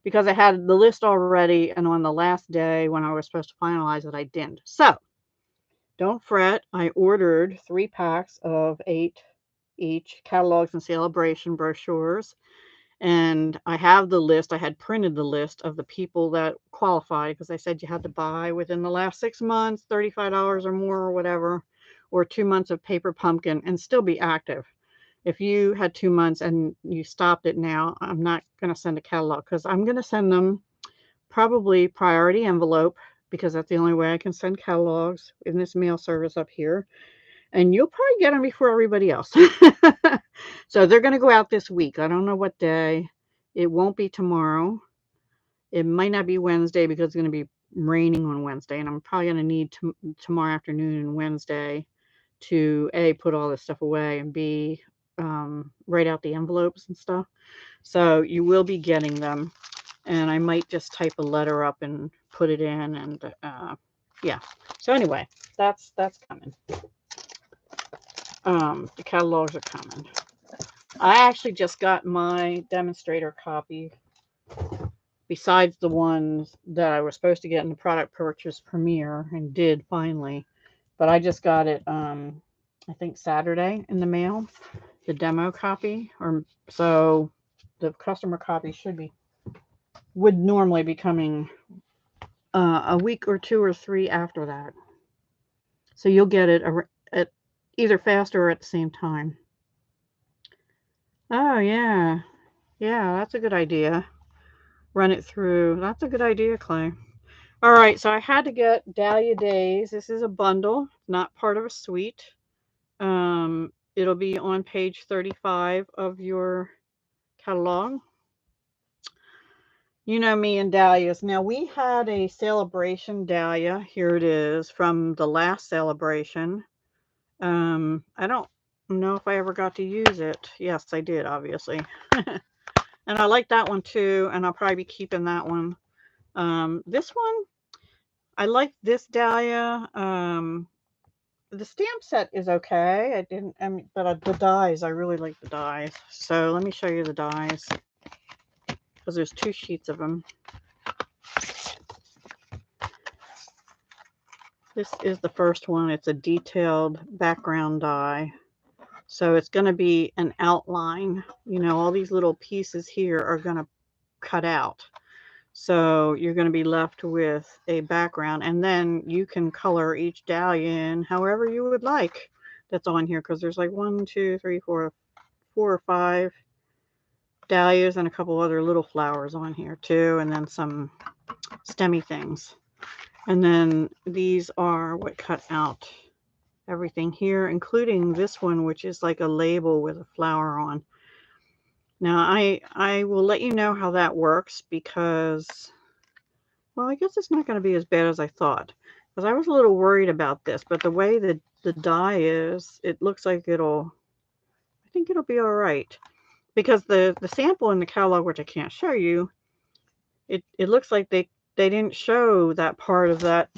because I had the list already, and on the last day when I was supposed to finalize it, I didn't. So don't fret, I ordered 3 packs of 8 each, catalogs and Sale-a-Bration brochures, and I have the list. I had printed the list of the people that qualified, because I said you had to buy within the last 6 months, $35 or more or whatever, or 2 months of paper pumpkin and still be active. If you had 2 months and you stopped it now, I'm not going to send a catalog because I'm going to send them probably priority envelope because that's the only way I can send catalogs in this mail service up here. And you'll probably get them before everybody else. So they're going to go out this week. I don't know what day. It won't be tomorrow. It might not be Wednesday because it's going to be raining on Wednesday. And I'm probably going to need tomorrow afternoon and Wednesday to A, put all this stuff away, and B, write out the envelopes and stuff. So you will be getting them. And I might just type a letter up and put it in. And yeah. So anyway, that's coming. The catalogs are coming. I actually just got my demonstrator copy besides the ones that I was supposed to get in the product purchase premiere and did finally. But I just got it, I think Saturday in the mail, the demo copy. So the customer copy would normally be coming a week or 2 or 3 after that. So you'll get it at either faster or at the same time. Oh, yeah. Yeah, that's a good idea. Run it through. That's a good idea, Clay. All right, so I had to get Dahlia Days. This is a bundle, not part of a suite. It'll be on page 35 of your catalog. You know me and dahlias. Now, we had a Sale-a-Bration dahlia. Here it is from the last Sale-a-Bration. I don't know if I ever got to use it. Yes, I did, obviously. And I like that one too, and I'll probably be keeping that one. This one, I like this dahlia. The stamp set is okay. But the dies, I really like the dies. So let me show you the dies, because there's 2 sheets of them. This is the first one. It's a detailed background die. So it's going to be an outline. You know, all these little pieces here are going to cut out. So you're going to be left with a background, and then you can color each dahlia in however you would like that's on here, because there's like 1, 2, 3, 4 or 5 dahlias and a couple other little flowers on here too, and then some stemmy things. And then these are what cut out everything here, including this one, which is like a label with a flower on. Now, I will let you know how that works because, well, I guess it's not going to be as bad as I thought, because I was a little worried about this, but the way that the die is, it looks like I think it'll be all right. Because the sample in the catalog, which I can't show you, it looks like they didn't show that part of that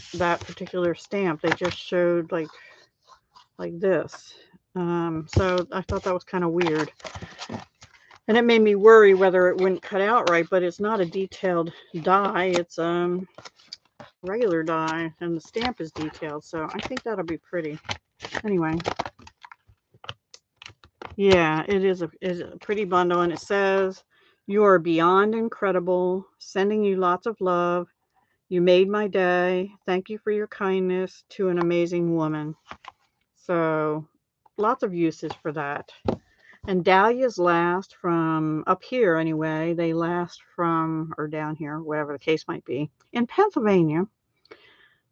particular stamp. They just showed like this. So I thought that was kind of weird. And it made me worry whether it wouldn't cut out right, but it's not a detailed die. It's regular die, and the stamp is detailed, so I think that'll be pretty. Anyway, yeah, it is a pretty bundle, and it says, "You are beyond incredible, sending you lots of love. You made my day. Thank you for your kindness to an amazing woman." So lots of uses for that. And dahlias last from, up here anyway, they last from, or down here, whatever the case might be, in Pennsylvania,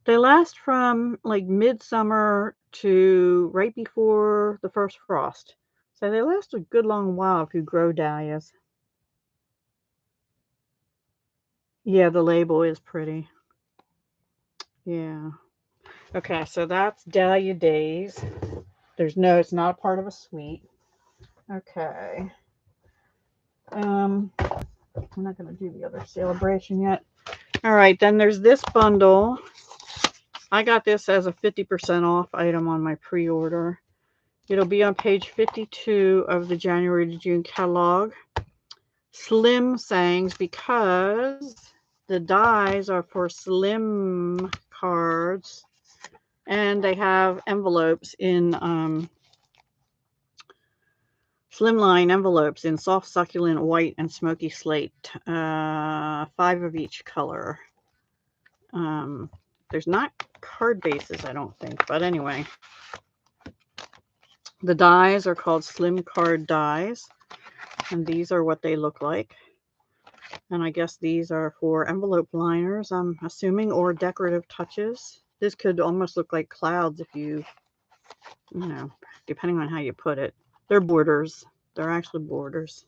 they last from like midsummer to right before the first frost. So they last a good long while if you grow dahlias. Yeah, the label is pretty. Yeah. Okay, so that's Dahlia Days. It's not a part of a suite. Okay. I'm not going to do the other Sale-a-Bration yet. All right, then there's this bundle. I got this as a 50% off item on my pre-order. It'll be on page 52 of the January to June catalog. Slim sayings, because the dies are for slim cards, and they have envelopes in slimline envelopes in soft succulent white and smoky slate, 5 of each color. There's not card bases, I don't think, but anyway, The dies are called Slim Card dies, and these are what they look like. And I guess these are for envelope liners, I'm assuming, or decorative touches. This could almost look like clouds if you know, depending on how you put it. They're borders. They're actually borders.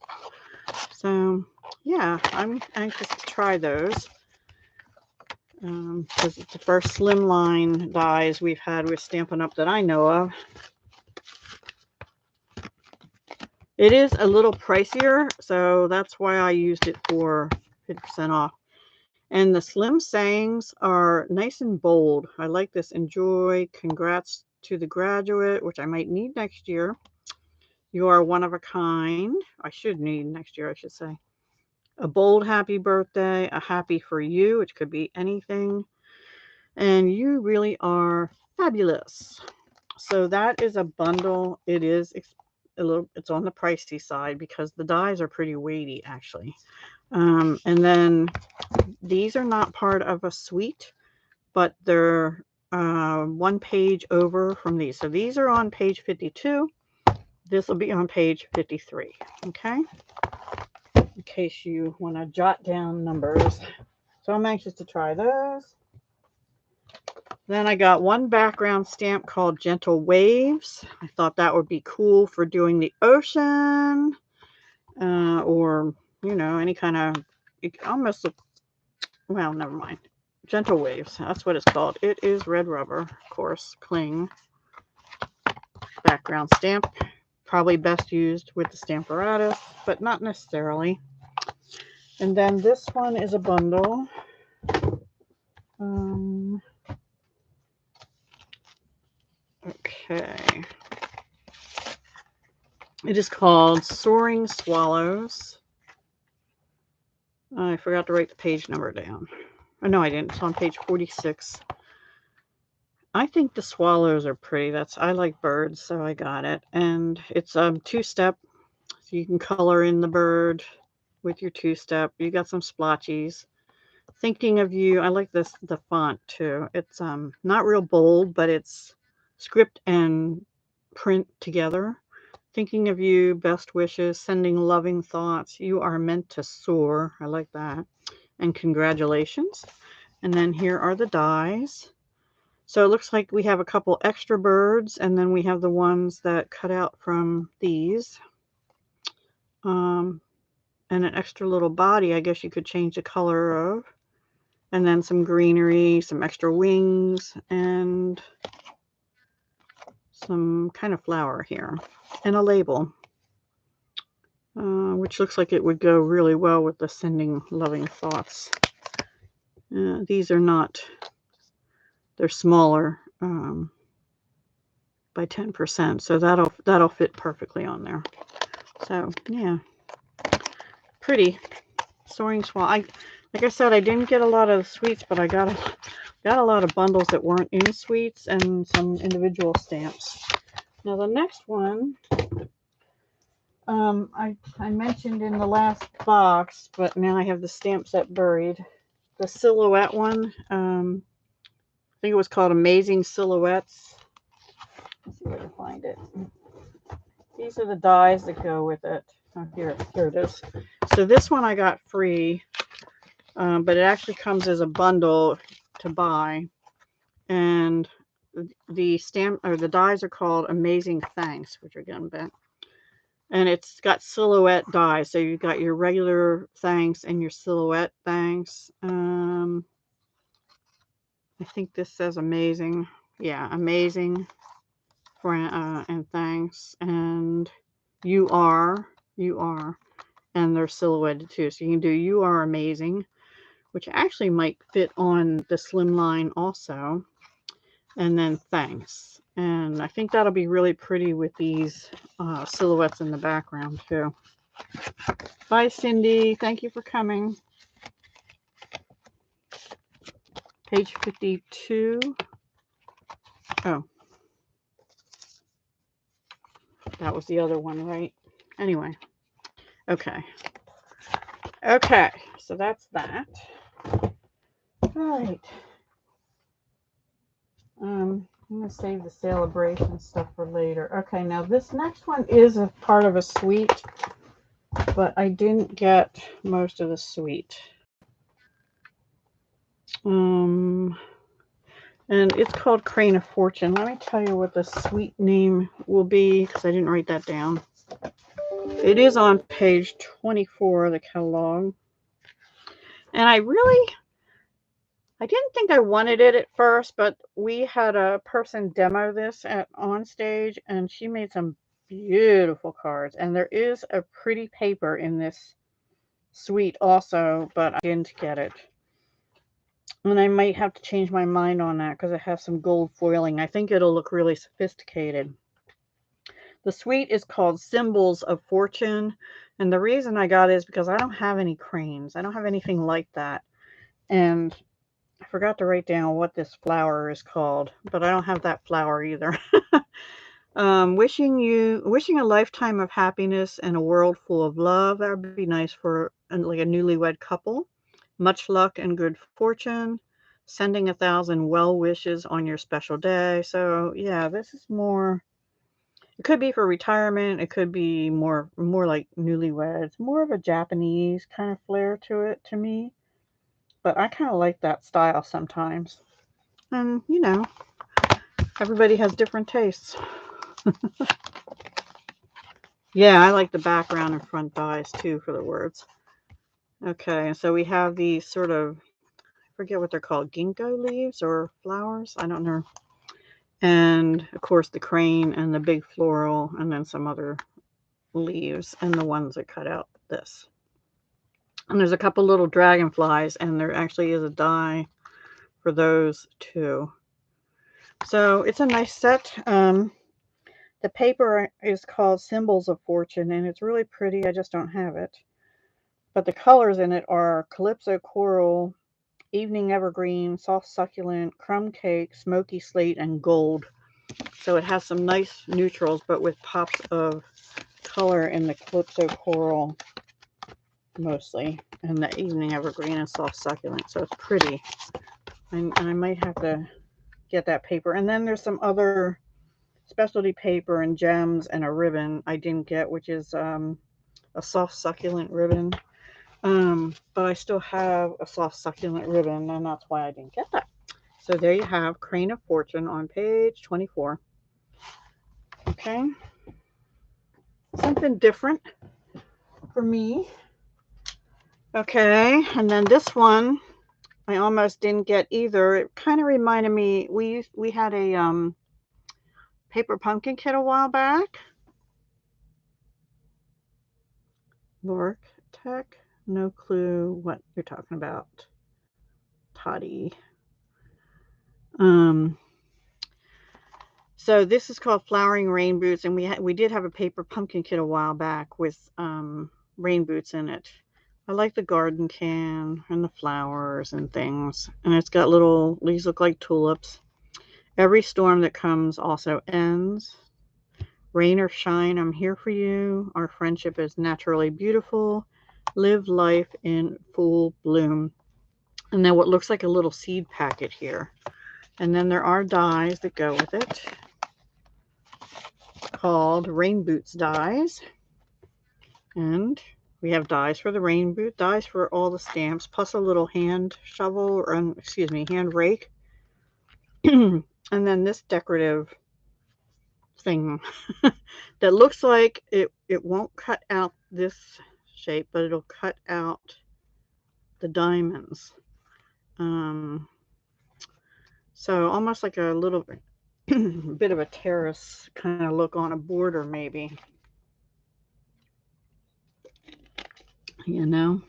So, yeah, I'm anxious to try those. Because it's the first slimline dies we've had with Stampin' Up! That I know of. It is a little pricier, so that's why I used it for 50% off. And the slim sayings are nice and bold. I like this. Enjoy. Congrats to the graduate, which I might need next year. You are one of a kind. I should need next year, I should say. A bold happy birthday. A happy for you, which could be anything. And you really are fabulous. So that is a bundle. It is a little, it's on the pricey side because the dies are pretty weighty, actually. And then these are not part of a suite, but they're one page over from these. So these are on page 52. This will be on page 53. Okay, in case you want to jot down numbers. So I'm anxious to try those. Then I got one background stamp called Gentle Waves. I thought that would be cool for doing the ocean, or, you know, any kind of, it almost look, well, never mind. Gentle Waves, that's what it's called. It is red rubber, of course, cling. Background stamp, probably best used with the Stamparatus, but not necessarily. And then this one is a bundle. Okay. It is called Soaring Swallows. I forgot to write the page number down. Oh, no, I didn't. It's on page 46. I think the swallows are pretty. I like birds, so I got it. And it's two-step, so you can color in the bird with your two-step. You got some splotchies. Thinking of you. I like the font too. It's not real bold, but it's script and print together. Thinking of you, best wishes, sending loving thoughts. You are meant to soar. I like that. And congratulations. And then here are the dies. So it looks like we have a couple extra birds, and then we have the ones that cut out from these. And an extra little body, I guess you could change the color of. And then some greenery, some extra wings, and some kind of flower here. And a label, which looks like it would go really well with the sending loving thoughts. These are not, they're smaller by 10%, so that'll fit perfectly on there. So yeah, pretty. Soaring Swallow. Like I said, I didn't get a lot of the suites, but I got a lot of bundles that weren't in suites and some individual stamps. Now the next one, I mentioned in the last box, but now I have the stamp set buried. The silhouette one, I think it was called Amazing Silhouettes. Let's see if I can find it. These are the dies that go with it. Oh, here it is. So this one I got free, but it actually comes as a bundle to buy. And the stamp or the dies are called Amazing Thanks, which are getting bent. And it's got silhouette dies. So you've got your regular thanks and your silhouette thanks. I think this says amazing. Yeah, amazing. And thanks. And you are. And they're silhouetted too. So you can do you are amazing, which actually might fit on the slim line also. And then thanks. And I think that'll be really pretty with these silhouettes in the background too. Bye, Cindy. Thank you for coming. Page 52. Oh. That was the other one, right? Anyway. Okay. Okay. So that's that. All right. I'm going to save the Sale-a-Bration stuff for later. Okay, now this next one is a part of a suite, but I didn't get most of the suite. And it's called Crane of Fortune. Let me tell you what the suite name will be, because I didn't write that down. It is on page 24 of the catalog. And I didn't think I wanted it at first, but we had a person demo this on stage, and she made some beautiful cards. And there is a pretty paper in this suite also, but I didn't get it. And I might have to change my mind on that because it has some gold foiling. I think it'll look really sophisticated. The suite is called Symbols of Fortune. And the reason I got it is because I don't have any cranes. I don't have anything like that. And I forgot to write down what this flower is called, but I don't have that flower either. Wishing a lifetime of happiness and a world full of love. That would be nice for like a newlywed couple. Much luck and good fortune. Sending 1,000 well wishes on your special day. So yeah, this is more. It could be for retirement. It could be more like newlyweds. More of a Japanese kind of flair to it to me. But I kind of like that style sometimes. And, you know, everybody has different tastes. Yeah, I like the background and front dies too for the words. Okay, so we have these sort of, I forget what they're called, ginkgo leaves or flowers? I don't know. And, of course, the crane and the big floral and then some other leaves and the ones that cut out this. And there's a couple little dragonflies, and there actually is a die for those too. So it's a nice set. The paper is called Symbols of Fortune, and it's really pretty. I just don't have it. But the colors in it are Calypso Coral, Evening Evergreen, Soft Succulent, Crumb Cake, Smoky Slate, and Gold. So it has some nice neutrals, but with pops of color in the Calypso Coral mostly, and the Evening Evergreen and Soft Succulent. So it's pretty. And I might have to get that paper. And then there's some other specialty paper and gems and a ribbon I didn't get, which is a soft succulent ribbon. But I still have a soft succulent ribbon, and that's why I didn't get that. So there you have Crane of Fortune on page 24. Okay. Something different for me. Okay, and then this one I almost didn't get either. It kind of reminded me, we had a paper pumpkin kit a while back. Lork Tech, no clue what you're talking about. Toddy. So this is called Flowering Rain Boots, and we did have a paper pumpkin kit a while back with rain boots in it. I like the garden can and the flowers and things, and it's got these look like tulips. Every storm that comes also ends. Rain or shine, I'm here for you. Our friendship is naturally beautiful. Live life in full bloom. And then what looks like a little seed packet here. And then there are dies that go with it, called Rain Boots dies. And we have dies for the rain boot, dies for all the stamps, plus a little hand shovel, or hand rake. And then this decorative thing that looks like it won't cut out this shape, but it'll cut out the diamonds. So almost like a little bit of a terrace kind of look on a border, maybe. You know?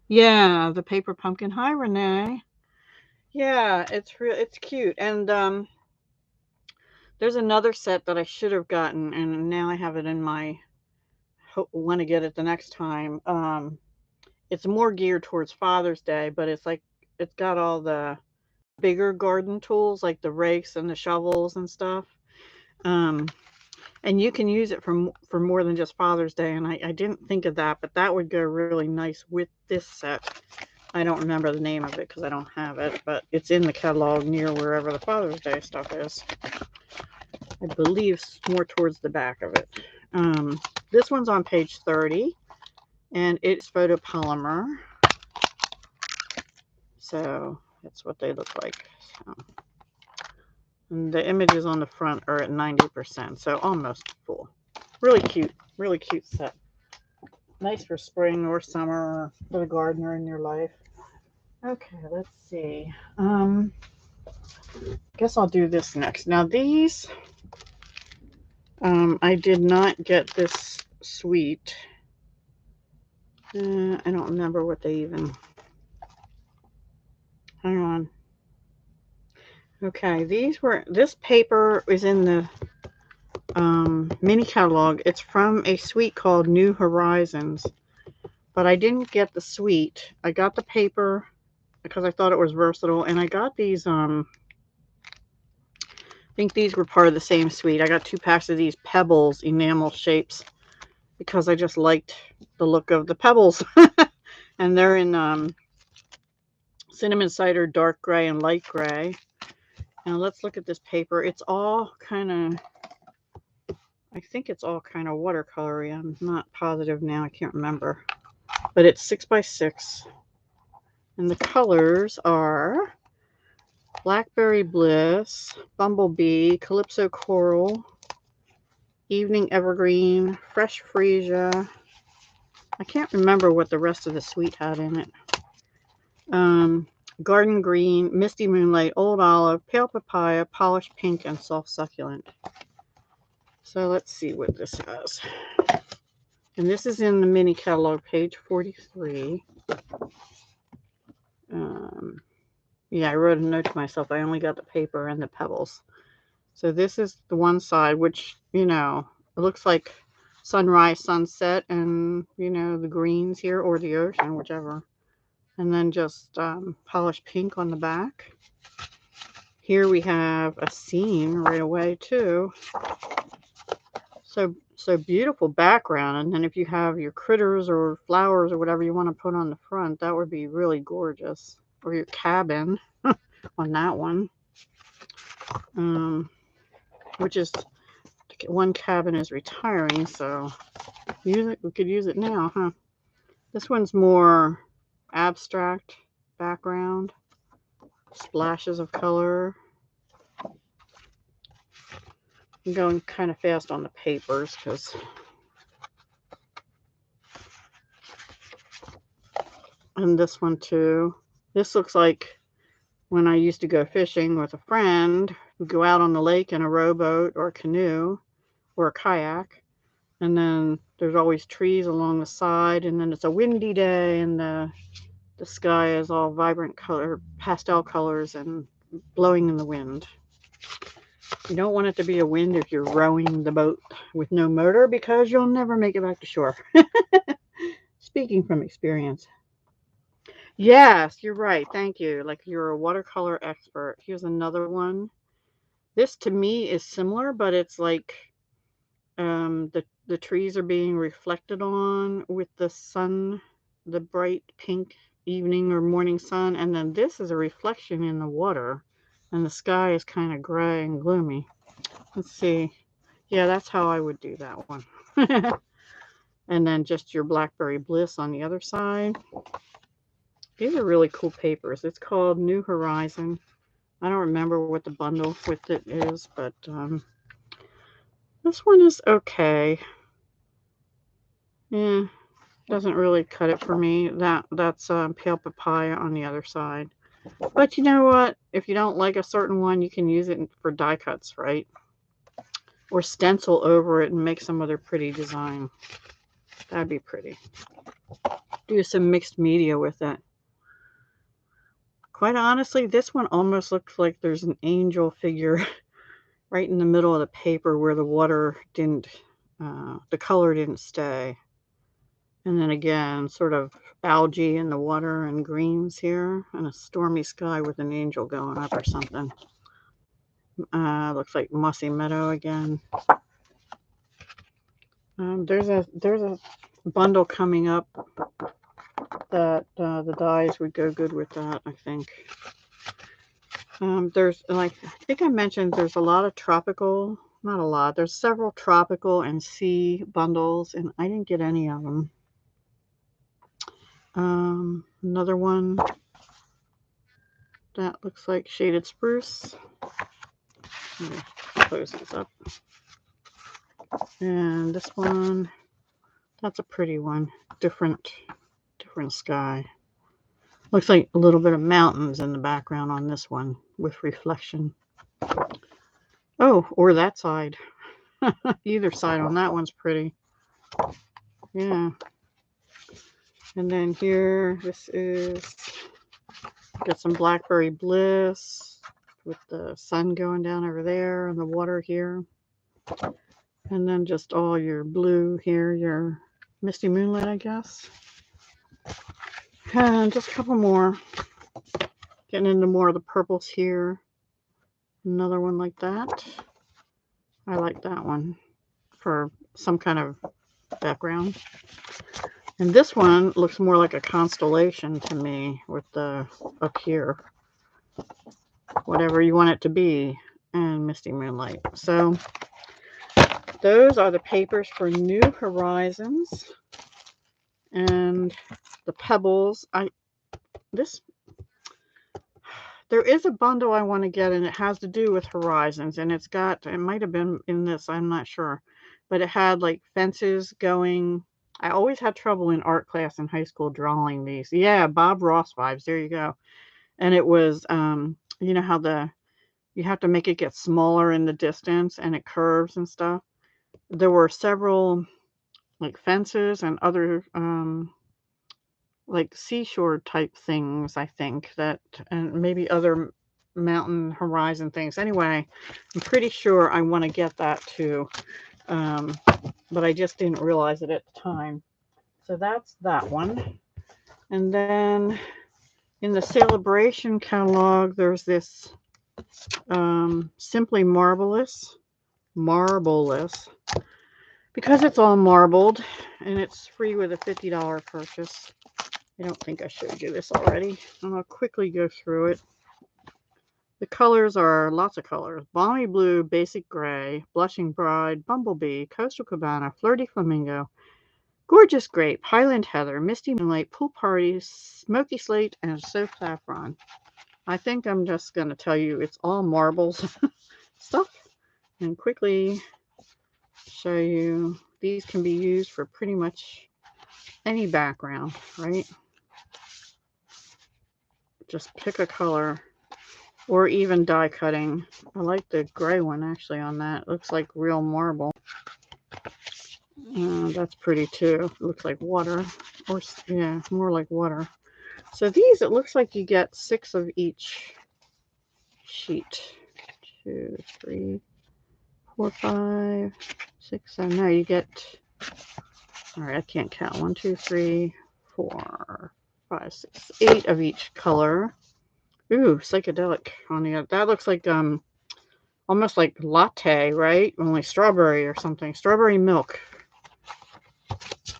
Yeah, the paper pumpkin. Hi, Renee. Yeah, it's cute. And there's another set that I should have gotten, and now I have it in my want to get it the next time. It's more geared towards Father's Day, but it's got all the bigger garden tools like the rakes and the shovels and stuff. And you can use it for more than just Father's Day, and I didn't think of that, but that would go really nice with this set. I don't remember the name of it because I don't have it, but it's in the catalog near wherever the Father's Day stuff is. I believe more towards the back of it. This one's on page 30, and it's photopolymer. So that's what they look like. So, and the images on the front are at 90%, so almost full. Really cute set. Nice for spring or summer or for the gardener in your life. Okay, let's see. Guess I'll do this next. Now these, I did not get this suite. I don't remember what they even. Hang on. Okay, this paper is in the mini catalog. It's from a suite called New Horizons, but I didn't get the suite. I got the paper because I thought it was versatile, and I got these, I think these were part of the same suite. I got 2 packs of these pebbles enamel shapes because I just liked the look of the pebbles. And they're in cinnamon cider, dark gray, and light gray. Now let's look at this paper. It's all kind of, I think it's all kind of watercolory. I'm not positive now. I can't remember. But it's 6x6. And the colors are Blackberry Bliss, Bumblebee, Calypso Coral, Evening Evergreen, Fresh Freesia. I can't remember what the rest of the suite had in it. Garden Green, Misty Moonlight, Old Olive, Pale Papaya, Polished Pink, and Soft Succulent. So let's see what this has. And this is in the mini catalog, page 43. Yeah, I wrote a note to myself. I only got the paper and the pebbles. So this is the one side, which, you know, it looks like sunrise, sunset, and, you know, the greens here, or the ocean, whichever. And then just polished pink on the back. Here we have a scene right away, too. So beautiful background. And then if you have your critters or flowers or whatever you want to put on the front, that would be really gorgeous. Or your cabin on that one. Which is, one cabin is retiring, so we could use it now, huh? This one's more abstract background, splashes of color. I'm going kind of fast on the papers because and this one too. This looks like when I used to go fishing with a friend. We'd go out on the lake in a rowboat or a canoe or a kayak, and then there's always trees along the side, and then it's a windy day, and the sky is all vibrant color, pastel colors, and blowing in the wind. You don't want it to be a wind if you're rowing the boat with no motor, because you'll never make it back to shore. Speaking from experience. Yes, you're right. Thank you. Like, you're a watercolor expert. Here's another one. This to me is similar, but it's like the trees are being reflected on with the sun, the bright pink evening or morning sun, and then this is a reflection in the water, and the sky is kind of gray and gloomy. Let's see. Yeah, that's how I would do that one. And then just your Blackberry Bliss on the other side. These are really cool papers. It's called New Horizon. I don't remember what the bundle with it is, but this one is okay. Yeah, doesn't really cut it for me. That's Pale Papaya on the other side. But you know what? If you don't like a certain one, you can use it for die cuts, right? Or stencil over it and make some other pretty design. That'd be pretty. Do some mixed media with it. Quite honestly, this one almost looks like there's an angel figure right in the middle of the paper where the water didn't, the color didn't stay. And then again, sort of algae in the water and greens here, and a stormy sky with an angel going up or something. Looks like mossy meadow again. There's a bundle coming up that the dyes would go good with that, I think. There's, like, I think I mentioned there's a lot of tropical, not a lot, there's several tropical and sea bundles, and I didn't get any of them. Another one that looks like shaded spruce. Let me close this up. And this one, that's a pretty one. Different sky. Looks like a little bit of mountains in the background on this one with reflection. Oh, or that side. Either side on that one's pretty. Yeah. And then here, this is, got some Blackberry Bliss with the sun going down over there and the water here. And then just all your blue here, your Misty Moonlight, I guess. And just a couple more. Getting into more of the purples here. Another one like that. I like that one for some kind of background. And this one looks more like a constellation to me with the up here. Whatever you want it to be. And Misty Moonlight. So those are the papers for New Horizons. And the pebbles. There is a bundle I want to get, and it has to do with Horizons, and it might have been in this, I'm not sure, but it had like fences going. I always had trouble in art class in high school drawing these. Yeah, Bob Ross vibes, there you go. And it was, you know how you have to make it get smaller in the distance, and it curves and stuff. There were several like fences and other like seashore type things, I think, and maybe other mountain horizon things. Anyway, I'm pretty sure I want to get that too, but I just didn't realize it at the time. So that's that one. And then in the Sale-a-Bration catalog, there's this Simply Marvelous, because it's all marbled and it's free with a $50 purchase. I don't think I showed you this already. I'm going to quickly go through it. The colors are lots of colors. Balmy Blue, Basic Gray, Blushing Bride, Bumblebee, Coastal Cabana, Flirty Flamingo, Gorgeous Grape, Highland Heather, Misty Moonlight, Pool Party, Smoky Slate, and Soap Saffron. I think I'm just going to tell you it's all marbles stuff and quickly show you these can be used for pretty much any background, right? Just pick a color, or even die cutting. I like the gray one actually on that. It looks like real marble. That's pretty too. It looks like water, or yeah, more like water. So these, it looks like you get 6 of each sheet. 2, 3, 4, 5, 6, 7. No, you get. All right, I can't count. 1, 2, 3, 4, 5, 6, 8 of each color. Ooh, psychedelic on the other. That looks like almost like latte, right? Only strawberry or something. Strawberry milk.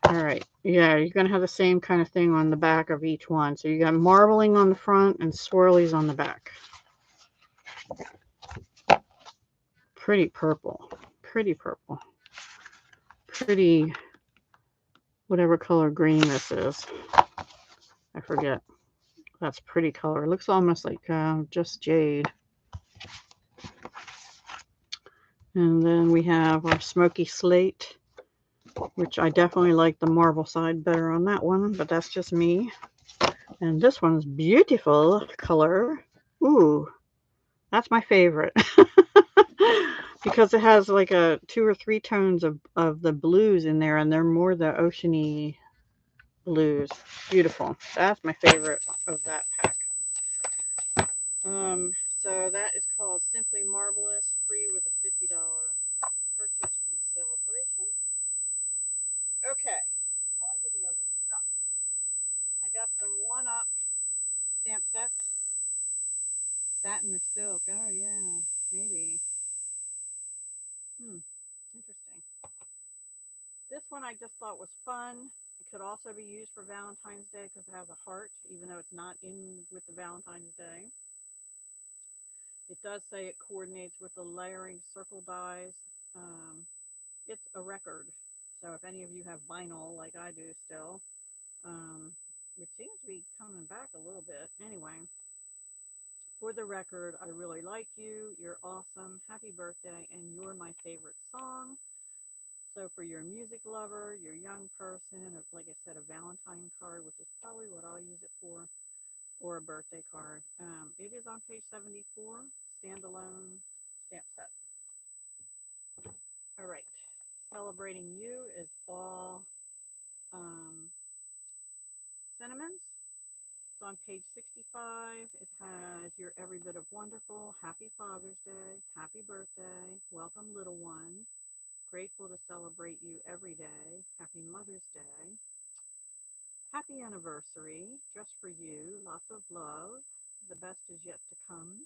All right. Yeah, you're going to have the same kind of thing on the back of each one. So you got marbling on the front and swirlies on the back. Pretty purple. Pretty purple. Pretty whatever color green this is. I forget. That's pretty color. It looks almost like just jade. And then we have our Smoky Slate, which I definitely like the marble side better on that one, but that's just me. And this one's beautiful color. Ooh, that's my favorite. Because it has like 2 or 3 tones of the blues in there, and they're more the oceany blues. Beautiful. That's my favorite of that pack. So that is called Simply Marvelous, free with a $50 purchase from Sale-a-Bration. Okay, on to the other stuff. I got some 1-up stamp sets. Satin or silk. Oh, yeah, maybe. Interesting. This one I just thought was fun, It could also be used for Valentine's Day because it has a heart, even though it's not in with the Valentine's Day. It does say it coordinates with the layering circle dies. It's a record. So if any of you have vinyl like I do still, which seems to be coming back a little bit. Anyway, for the record, I really like you. You're awesome. Happy birthday. And you're my favorite song. So for your music lover, your young person, or like I said, a Valentine card, which is probably what I'll use it for, or a birthday card. It is on page 74, standalone stamp set. All right. Celebrating You is all sentiments. It's on page 65. It has You're Every Bit of Wonderful, Happy Father's Day, Happy Birthday, Welcome Little One, Grateful to Celebrate You Every Day, Happy Mother's Day, Happy Anniversary, Just for You, Lots of Love, The Best Is Yet to Come,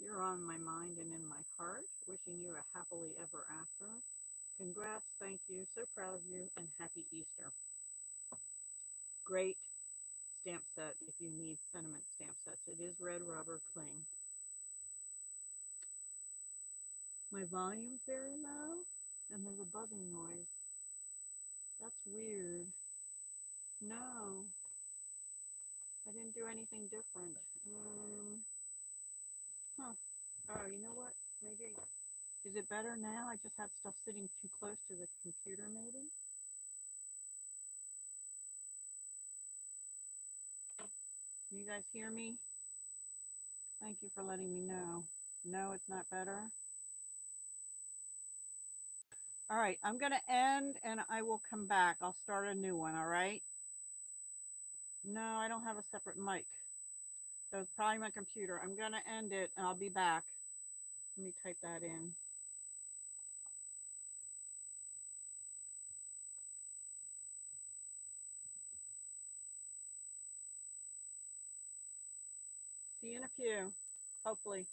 You're on My Mind and in My Heart, Wishing You a Happily Ever After, Congrats, Thank You, So Proud of You, and Happy Easter. Great stamp set if you need sentiment stamp sets. It is red rubber cling. My volume's very low and there's a buzzing noise. That's weird. No, I didn't do anything different. Oh, you know what? Maybe, is it better now? I just had stuff sitting too close to the computer maybe. Can you guys hear me? Thank you for letting me know. No, it's not better. All right, I'm going to end and I will come back. I'll start a new one, all right? No, I don't have a separate mic. So it's probably my computer. I'm going to end it and I'll be back. Let me type that in. See you in a few, hopefully.